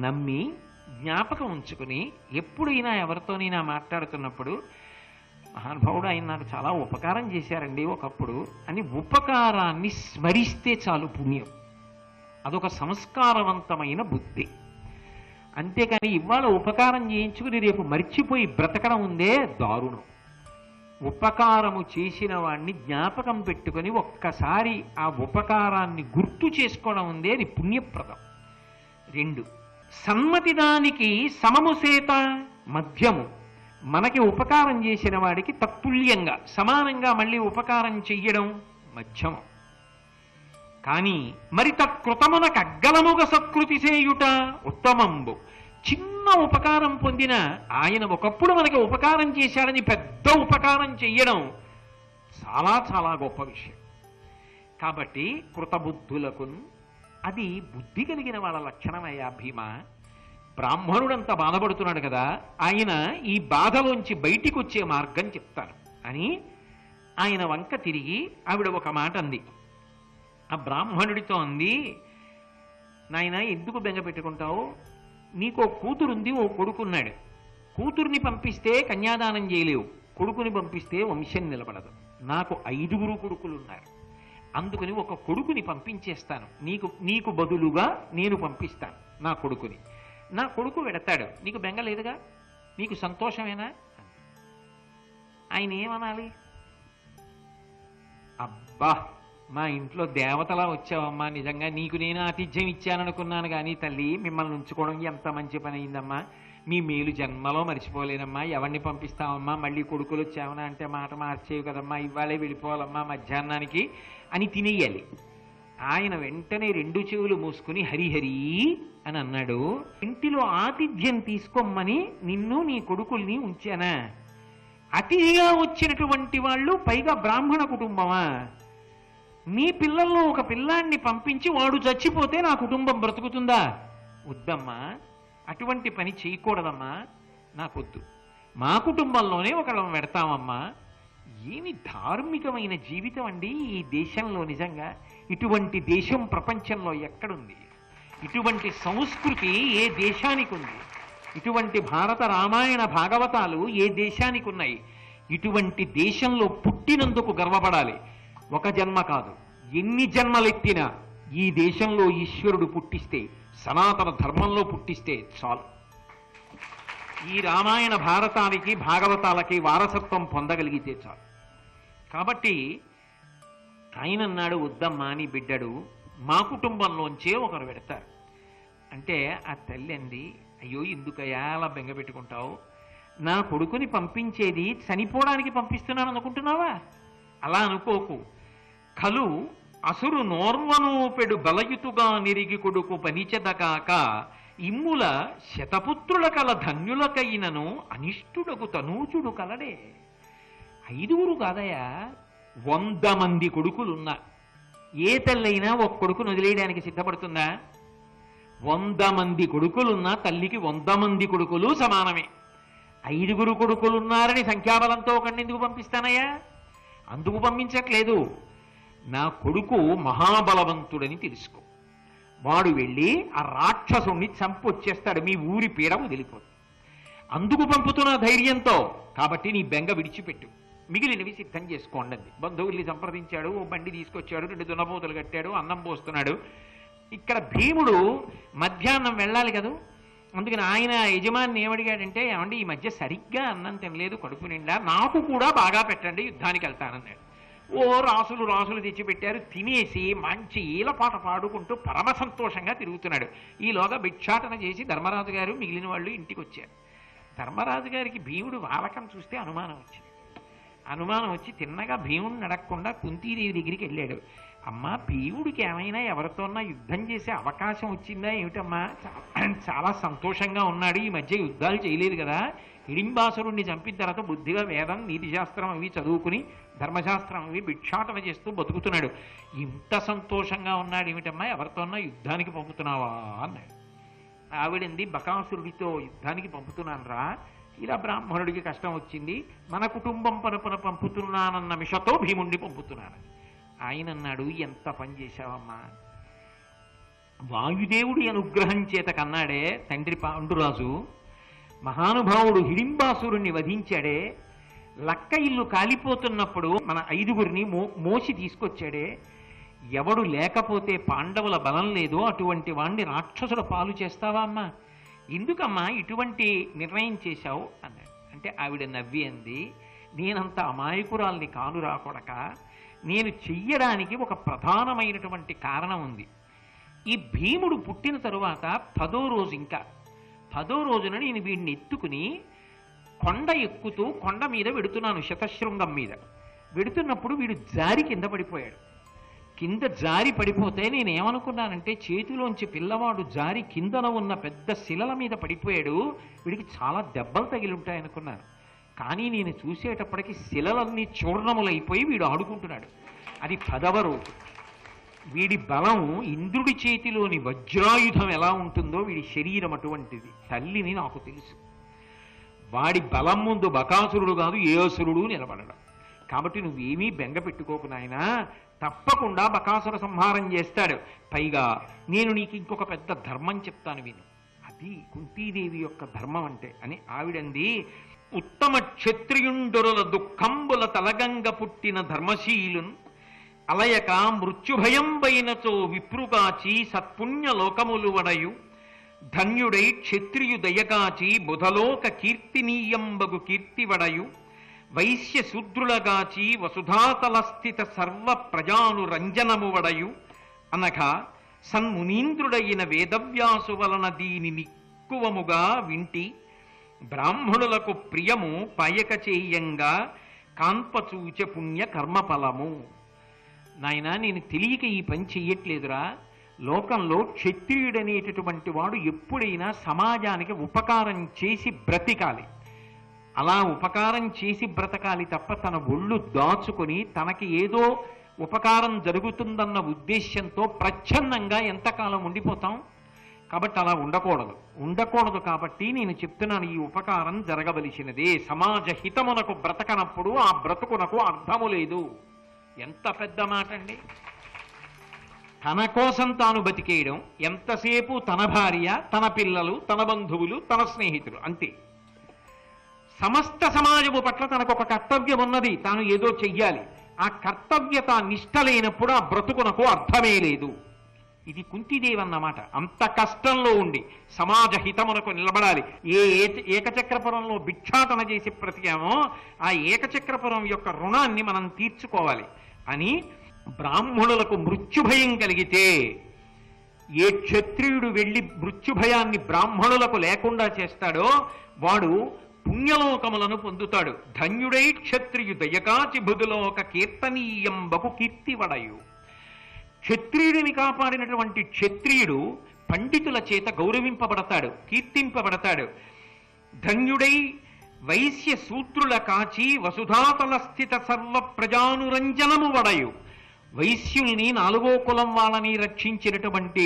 C: నమ్మి జ్ఞాపకం ఉంచుకుని ఎప్పుడైనా ఎవరితోనైనా మాట్లాడుతున్నప్పుడు, మహానుభావుడు ఆయన నాకు చాలా ఉపకారం చేశారండి ఒకప్పుడు అని ఉపకారాన్ని స్మరిస్తే చాలు పుణ్యం. అదొక సంస్కారవంతమైన బుద్ధి. అంతేకాని ఇవాళ ఉపకారం చేయించుకుని రేపు మర్చిపోయి బ్రతకడం ఉందే దారుణం. ఉపకారము చేసిన వాడిని జ్ఞాపకం పెట్టుకొని ఒక్కసారి ఆ ఉపకారాన్ని గుర్తు చేసుకోవడం ఉందే అది పుణ్యప్రదం. 2 సన్మతి దానికి సమము చేత మధ్యము, మనకి ఉపకారం చేసిన వాడికి తత్తుల్యంగా సమానంగా మళ్ళీ ఉపకారం చెయ్యడం మధ్యమం. కానీ మరి తత్కృతమునకు అగ్గలముగ సత్కృతి చేయుట ఉత్తమంబు. చిన్న ఉపకారం పొందిన ఆయన ఒకప్పుడు మనకి ఉపకారం చేశాడని పెద్ద ఉపకారం చెయ్యడం చాలా చాలా గొప్ప విషయం. కాబట్టి కృతబుద్ధులకు అది బుద్ధి కలిగిన వాళ్ళ లక్షణమయ్యా భీమ. బ్రాహ్మణుడంత బాధపడుతున్నాడు కదా, ఆయన ఈ బాధలోంచి బయటికి వచ్చే మార్గం చెప్తాను అని ఆయన వంక తిరిగి ఆవిడ ఒక మాట అంది. ఆ బ్రాహ్మణుడితో అంది, నాయన ఎందుకు బెంగ పెట్టుకుంటావు? నీకు ఓ కూతురుంది, ఓ కొడుకున్నాడు. కూతుర్ని పంపిస్తే కన్యాదానం చేయలేవు, కొడుకుని పంపిస్తే వంశం నిలబడదు. నాకు 5 కొడుకులున్నారు, అందుకని ఒక కొడుకుని పంపించేస్తాను. నీకు బదులుగా నేను పంపిస్తాను నా కొడుకుని. నా కొడుకు వెడతాడు, నీకు బెంగ లేదుగా, నీకు సంతోషమేనా? ఆయన ఏమనాలి? అబ్బా, మా ఇంట్లో దేవతలా వచ్చావమ్మా, నిజంగా నీకు నేను ఆతిథ్యం ఇచ్చాననుకున్నాను కానీ తల్లి, మిమ్మల్ని ఉంచుకోవడం ఎంత మంచి పని అయిందమ్మా, మీ మేలు జన్మలో మర్చిపోలేనమ్మా. ఎవరిని పంపిస్తామమ్మా, మళ్ళీ కొడుకులు వచ్చామన్నా అంటే మాట మార్చేవి కదమ్మా, ఇవాళే వెళ్ళిపోవాలమ్మా మధ్యాహ్నానికి అని తినేయాలి. ఆయన వెంటనే 2 చెవులు మూసుకుని హరిహరి అని అన్నాడు. ఇంటిలో ఆతిథ్యం తీసుకోమని నిన్ను నీ కొడుకుల్ని ఉంచానా? అతిథిగా వచ్చినటువంటి వాళ్ళు పైగా బ్రాహ్మణ కుటుంబమా? మీ పిల్లల్లో ఒక పిల్లాన్ని పంపించి వాడు చచ్చిపోతే నా కుటుంబం బ్రతుకుతుందా? వద్దమ్మా, అటువంటి పని చేయకూడదమ్మా, నాకొద్దు. మా కుటుంబంలోనే ఒకళ్ళం పెడతామమ్మా. ఏమి ధార్మికమైన జీవితం అండి ఈ దేశంలో! నిజంగా ఇటువంటి దేశం ప్రపంచంలో ఎక్కడుంది? ఇటువంటి సంస్కృతి ఏ దేశానికి ఉంది? ఇటువంటి భారత రామాయణ భాగవతాలు ఏ దేశానికి ఉన్నాయి? ఇటువంటి దేశంలో పుట్టినందుకు గర్వపడాలి. ఒక జన్మ కాదు, ఎన్ని జన్మలెత్తినా ఈ దేశంలో ఈశ్వరుడు పుట్టిస్తే, సనాతన ధర్మంలో పుట్టిస్తే చాలు. ఈ రామాయణ భారతానికి భాగవతాలకి వారసత్వం పొందగలిగితే చాలు. కాబట్టి ఆయన అన్నాడు, వద్దమ్మా, నీ బిడ్డడు మా కుటుంబంలోంచే ఒకరు పెడతారు అంటే ఆ తల్లి అంది, అయ్యో ఎందుకయ్యా అలా బెంగ పెట్టుకుంటావు? నా కొడుకుని పంపించేది చనిపోవడానికి పంపిస్తున్నాను అనుకుంటున్నావా? అలా అనుకోకు. కలు అసురు నోర్వనూపెడు బలయుతుగా నిరిగి కొడుకు పనిచెదకాక ఇమ్ముల శతపుత్రుల కల ధన్యులకైనను అనిష్టుడకు తనూచుడు కలడే. 5 కాదయా, 100 మంది కొడుకులున్నా ఏ తల్లైనా ఒక కొడుకును వదిలేయడానికి సిద్ధపడుతుందా? 100 మంది కొడుకులున్నా తల్లికి 100 మంది కొడుకులు సమానమే. 5 కొడుకులున్నారని సంఖ్యాబలంతో ఒకడిని ఎందుకు పంపిస్తానయ్యా? అందుకు పంపించట్లేదు. నా కొడుకు మహాబలవంతుడని తెలుసుకో, వాడు వెళ్ళి ఆ రాక్షసుణ్ణి చంపొచ్చేస్తాడు, మీ ఊరి పీడ వదిలిపోతుంది. అందుకు పంపుతున్న ధైర్యంతో. కాబట్టి నీ బెంగ విడిచిపెట్టు, మిగిలినవి సిద్ధం చేసుకోండి అంది. బంధువుల్ని సంప్రదించాడు, ఓ బండి తీసుకొచ్చాడు, 2 దున్నపోతులు కట్టాడు, అన్నం పోస్తున్నాడు. ఇక్కడ భీముడు మధ్యాహ్నం వెళ్ళాలి కదా, అందుకని ఆయన యజమాని ఏమడిగాడంటే, ఏమండి ఈ మధ్య సరిగ్గా అన్నం తినలేదు కడుపు నిండా, నాకు కూడా బాగా పెట్టండి, యుద్ధానికి వెళ్తానన్నాడు. ఓ రాసులు తెచ్చిపెట్టారు, తినేసి మంచి ఈలపాట పాడుకుంటూ పరమ సంతోషంగా తిరుగుతున్నాడు. ఈలోగా భిక్షాటన చేసి ధర్మరాజు గారు మిగిలిన వాళ్ళు ఇంటికి వచ్చారు. ధర్మరాజు గారికి భీముడు వాలకం చూస్తే అనుమానం వచ్చి తిన్నగా భీముడిని అడగకుండా కుంతీదేవి దగ్గరికి వెళ్ళాడు. అమ్మా, భీముడికి ఏమైనా ఎవరితోన్నా యుద్ధం చేసే అవకాశం వచ్చిందా ఏమిటమ్మా? చాలా సంతోషంగా ఉన్నాడు, ఈ మధ్య యుద్ధాలు చేయలేదు కదా, హిడింబాసురుణ్ణి చంపిన తర్వాత బుద్ధిగా వేదం నీతిశాస్త్రం అవి చదువుకుని ధర్మశాస్త్రం అవి భిక్షాటన చేస్తూ బతుకుతున్నాడు, ఇంత సంతోషంగా ఉన్నాడు ఏమిటమ్మా, ఎవరితోన్నా యుద్ధానికి పంపుతున్నావా అన్నాడు. ఆవిడంది, బకాసురుడితో యుద్ధానికి పంపుతున్నాను రా, ఇలా బ్రాహ్మణుడికి కష్టం వచ్చింది, మన కుటుంబం పరుపున పంపుతున్నానన్న మిషతో భీముణ్ణి పంపుతున్నాను. ఆయన అన్నాడు, ఎంత పని చేశావమ్మా, వాయుదేవుడి అనుగ్రహం చేత కన్నాడే తండ్రి పాండురాజు, మహానుభావుడు హిడింబాసురుణ్ణి వధించాడే, లక్క ఇల్లు కాలిపోతున్నప్పుడు మన 5 మోసి తీసుకొచ్చాడే, ఎవడు లేకపోతే పాండవుల బలం లేదో అటువంటి వాణ్ణి రాక్షసుల పాలు చేస్తావా అమ్మా? ఎందుకమ్మా ఇటువంటి నిర్ణయం చేశావు అన్నాడు. అంటే ఆవిడ నవ్వి అంది, నేనంత అమాయకురాల్ని కాను రాకొడక, నేను చెయ్యడానికి ఒక ప్రధానమైనటువంటి కారణం ఉంది. ఈ భీముడు పుట్టిన తరువాత 10వ రోజు, ఇంకా 10వ రోజున నేను వీడిని ఎత్తుకుని కొండ ఎక్కుతూ కొండ మీద వెడుతున్నాను, శతశృంగం మీద వెడుతున్నప్పుడు వీడు జారి కింద పడిపోయాడు. కింద జారి పడిపోతే నేనేమనుకున్నానంటే, చేతిలోంచి పిల్లవాడు జారి కిందన ఉన్న పెద్ద శిలల మీద పడిపోయాడు, వీడికి చాలా దెబ్బలు తగిలింటాయనుకున్నాను. కానీ నేను చూసేటప్పటికి శిలలన్నీ చూర్ణములైపోయి వీడు ఆడుకుంటున్నాడు. అది 10వ రోజు. వీడి బలం ఇంద్రుడి చేతిలోని వజ్రాయుధం ఎలా ఉంటుందో వీడి శరీరం అటువంటిది. తల్లిని నాకు తెలుసు. వాడి బలం ముందు బకాసురుడు కాదు ఏ అసురుడు నిలబడడం. కాబట్టి నువ్వేమీ బెంగ పెట్టుకోకు నాయనా, తప్పకుండా బకాసుర సంహారం చేస్తాడు. పైగా నేను నీకు ఇంకొక పెద్ద ధర్మం చెప్తాను విను. అది కుంతీదేవి యొక్క ధర్మం అంటే అని ఆవిడంది. ఉత్తమ క్షత్రియుండొరల దుఃఖంబుల తలగంగ పుట్టిన ధర్మశీలున్ అలయక మృత్యుభయం పైనచో విప్రుగాచి సత్పుణ్య లోకములు వడయు ధన్యుడై క్షత్రియు దయగాచి బుధలోక కీర్తినీయంబగు కీర్తివడయు వైశ్య శూద్రులగాచి వసుధాతల స్థిత సర్వ ప్రజాను రంజనము వడయు అనగా సన్మునీంద్రుడైన వేదవ్యాసు వలన దీని నిక్కువముగా వింటి బ్రాహ్మణులకు ప్రియము పాయక చేయంగా కాన్పచూచ పుణ్య కర్మఫలము. నాయనా, నేను తెలియక ఈ పని చెయ్యట్లేదురా. లోకంలో క్షత్రియుడనేటటువంటి వాడు ఎప్పుడైనా సమాజానికి ఉపకారం చేసి బ్రతికాలి. అలా ఉపకారం చేసి బ్రతకాలి తప్ప తన ఒళ్ళు దాచుకొని తనకి ఏదో ఉపకారం జరుగుతుందన్న ఉద్దేశ్యంతో ప్రచ్ఛన్నంగా ఎంతకాలం ఉండిపోతాం. కాబట్టి అలా ఉండకూడదు. కాబట్టి నేను చెప్తున్నాను, ఈ ఉపకారం జరగవలసినదే. సమాజ హితమునకు బ్రతకనప్పుడు ఆ బ్రతుకునకు అర్థము లేదు. ఎంత పెద్ద మాట అండి. తన కోసం తాను బతికేయడం, ఎంతసేపు తన భార్య, తన పిల్లలు, తన బంధువులు, తన స్నేహితులు, అంతే. సమస్త సమాజము పట్ల తనకు ఒక కర్తవ్యం ఉన్నది, తాను ఏదో చెయ్యాలి. ఆ కర్తవ్యత నిష్ఠ లేనప్పుడు ఆ బ్రతుకునకు అర్థమే లేదు. ఇది కుంతీదేవి అన్నమాట. అంత కష్టంలో ఉండి సమాజ హితమునకు నిలబడాలి. ఏకచక్రపురంలో భిక్షాటన చేసి బ్రతికామో ఆ ఏకచక్రపురం యొక్క రుణాన్ని మనం తీర్చుకోవాలి అని బ్రాహ్మణులకు మృత్యుభయం కలిగితే ఏ క్షత్రియుడు వెళ్ళి మృత్యుభయాన్ని బ్రాహ్మణులకు లేకుండా చేస్తాడో వాడు పుణ్యలోకములను పొందుతాడు. ధన్యుడై క్షత్రియు దయకాచి బుధులోక కీర్తనీయంబకు కీర్తివడయు. క్షత్రియుడిని కాపాడినటువంటి క్షత్రియుడు పండితుల చేత గౌరవింపబడతాడు, కీర్తింపబడతాడు. ధన్యుడై వైశ్య సూత్రుల కాచి వసుధాతల స్థిత సర్వ ప్రజానురంజనము వడయు. వైశ్యుల్ని, 4వ కులం వాళ్ళని రక్షించినటువంటి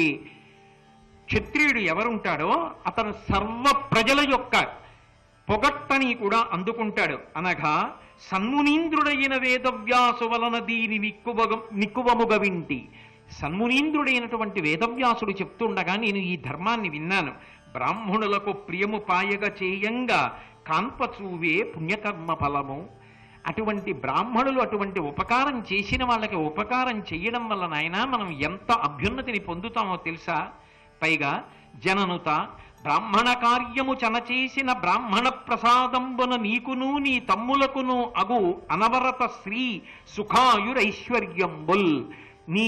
C: క్షత్రియుడు ఎవరుంటాడో అతను సర్వ ప్రజల యొక్క పొగట్టని కూడా అందుకుంటాడు. అనగా సన్మునీంద్రుడైన వేదవ్యాసు వలన దీని నిక్కువముగ వింటి. సన్మునీంద్రుడైనటువంటి వేదవ్యాసుడు చెప్తుండగా నేను ఈ ధర్మాన్ని విన్నాను. బ్రాహ్మణులకు ప్రియము పాయగ చేయంగా కాన్పచూవే పుణ్యకర్మ ఫలము. అటువంటి బ్రాహ్మణులు అటువంటి ఉపకారం చేసిన వాళ్ళకి ఉపకారం చెయ్యడం వల్ల నాయన మనం ఎంత అభ్యున్నతిని పొందుతామో తెలుసా. పైగా జననుత బ్రాహ్మణ కార్యము చనచేసిన బ్రాహ్మణ ప్రసాదంబున నీకును నీ తమ్ములకును అగు అనవరత శ్రీ సుఖాయురైశ్వర్యంబుల్. నీ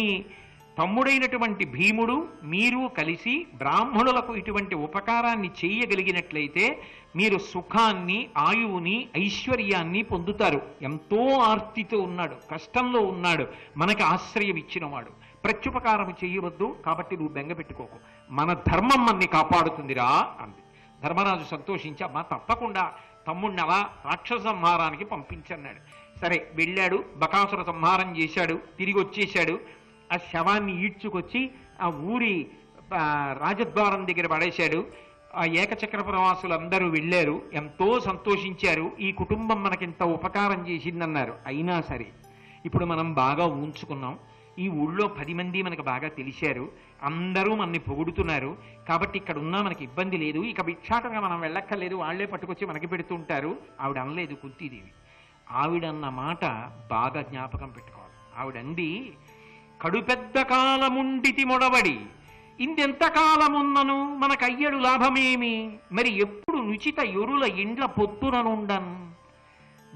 C: తమ్ముడైనటువంటి భీముడు మీరు కలిసి బ్రాహ్మణులకు ఇటువంటి ఉపకారాన్ని చేయగలిగినట్లయితే మీరు సుఖాన్ని, ఆయువుని, ఐశ్వర్యాన్ని పొందుతారు. ఎంతో ఆర్తితో ఉన్నాడు, కష్టంలో ఉన్నాడు, మనకి ఆశ్రయం ఇచ్చినవాడు. ప్రత్యుపకారం చేయవద్దు, కాబట్టి నువ్వు బెంగ పెట్టుకోకు, మన ధర్మం మన్ని కాపాడుతుందిరా అంది. ధర్మరాజు సంతోషించి అమ్మా తప్పకుండా తమ్ముడిని అలా రాక్షస సంహారానికి పంపించన్నాడు. సరే వెళ్ళాడు, బకాసుర సంహారం చేశాడు, తిరిగి వచ్చేశాడు. ఆ శవాన్ని ఈడ్చుకొచ్చి ఆ ఊరి రాజద్వారం దగ్గర పడేశాడు. ఆ ఏకచక్రపురవాసులు అందరూ వెళ్ళారు, ఎంతో సంతోషించారు. ఈ కుటుంబం మనకింత ఉపకారం చేసిందన్నారు. అయినా సరే ఇప్పుడు మనం బాగా ఊంచుకున్నాం, ఈ ఊళ్ళో 10 మంది మనకు బాగా తెలిశారు, అందరూ మనని పొగుడుతున్నారు, కాబట్టి ఇక్కడ ఉన్నా మనకి ఇబ్బంది లేదు, ఇక భిక్షాటంగా మనం వెళ్ళక్కర్లేదు, వాళ్లే పట్టుకొచ్చి మనకి పెడుతుంటారు. ఆవిడ అనలేదు కుంతీదేవి. ఆవిడన్న మాట బాగా జ్ఞాపకం పెట్టుకోవాలి. ఆవిడంది, కడుపెద్ద కాలముండితి మొడబడి ఇందెంత కాలమున్నను మనకయ్యడు లాభమేమి, మరి ఎప్పుడు నుచిత ఎరుల ఇండ్ల పొత్తుననుండన్.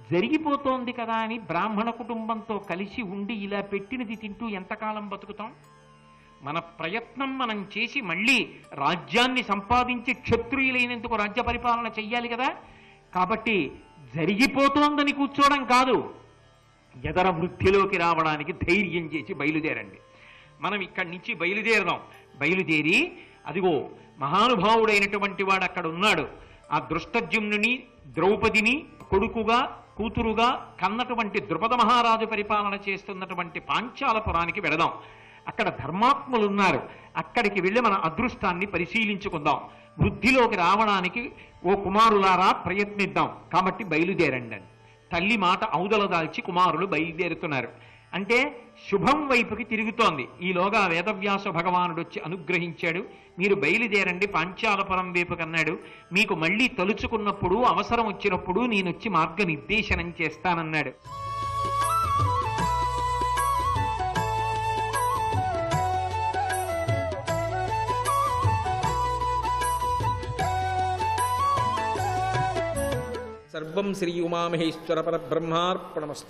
C: జరిగిపోతోంది కదా అని బ్రాహ్మణ కుటుంబంతో కలిసి ఉండి ఇలా పెట్టినది తింటూ ఎంతకాలం బతుకుతాం? మన ప్రయత్నం మనం చేసి మళ్ళీ రాజ్యాన్ని సంపాదించి క్షత్రియులైనందుకు రాజ్య పరిపాలన చెయ్యాలి కదా. కాబట్టి జరిగిపోతోందని కూర్చోవడం కాదు, ఎదర వృద్ధిలోకి రావడానికి ధైర్యం చేసి బయలుదేరండి. మనం ఇక్కడి నుంచి బయలుదేరదాం. బయలుదేరి అదిగో మహానుభావుడైనటువంటి వాడు అక్కడ ఉన్నాడు. ఆ దృష్టద్యుమ్నుని, ద్రౌపదిని కొడుకుగా, కూతురుగా కన్నటువంటి ద్రుపద మహారాజు పరిపాలన చేస్తున్నటువంటి పాంచాలపురానికి వెళదాం. అక్కడ ధర్మాత్ములు ఉన్నారు. అక్కడికి వెళ్ళి మన అదృష్టాన్ని పరిశీలించుకుందాం. వృద్ధిలోకి రావడానికి ఓ కుమారులారా ప్రయత్నిద్దాం, కాబట్టి బయలుదేరండి అని తల్లి మాట ఔదల దాల్చి కుమారులు బయలుదేరుతున్నారు. అంటే శుభం వైపుకి తిరుగుతోంది. ఈలోగా వేదవ్యాస భగవానుడు వచ్చి అనుగ్రహించాడు. మీరు బయలుదేరండి పాంచాలపురం వైపుకి అన్నాడు. మీకు మళ్ళీ తలుచుకున్నప్పుడు అవసరం వచ్చినప్పుడు నేనొచ్చి మార్గనిర్దేశనం చేస్తానన్నాడు.
D: సర్వం శ్రీ ఉమామహేశ్వర పరబ్రహ్మార్పణమస్తు.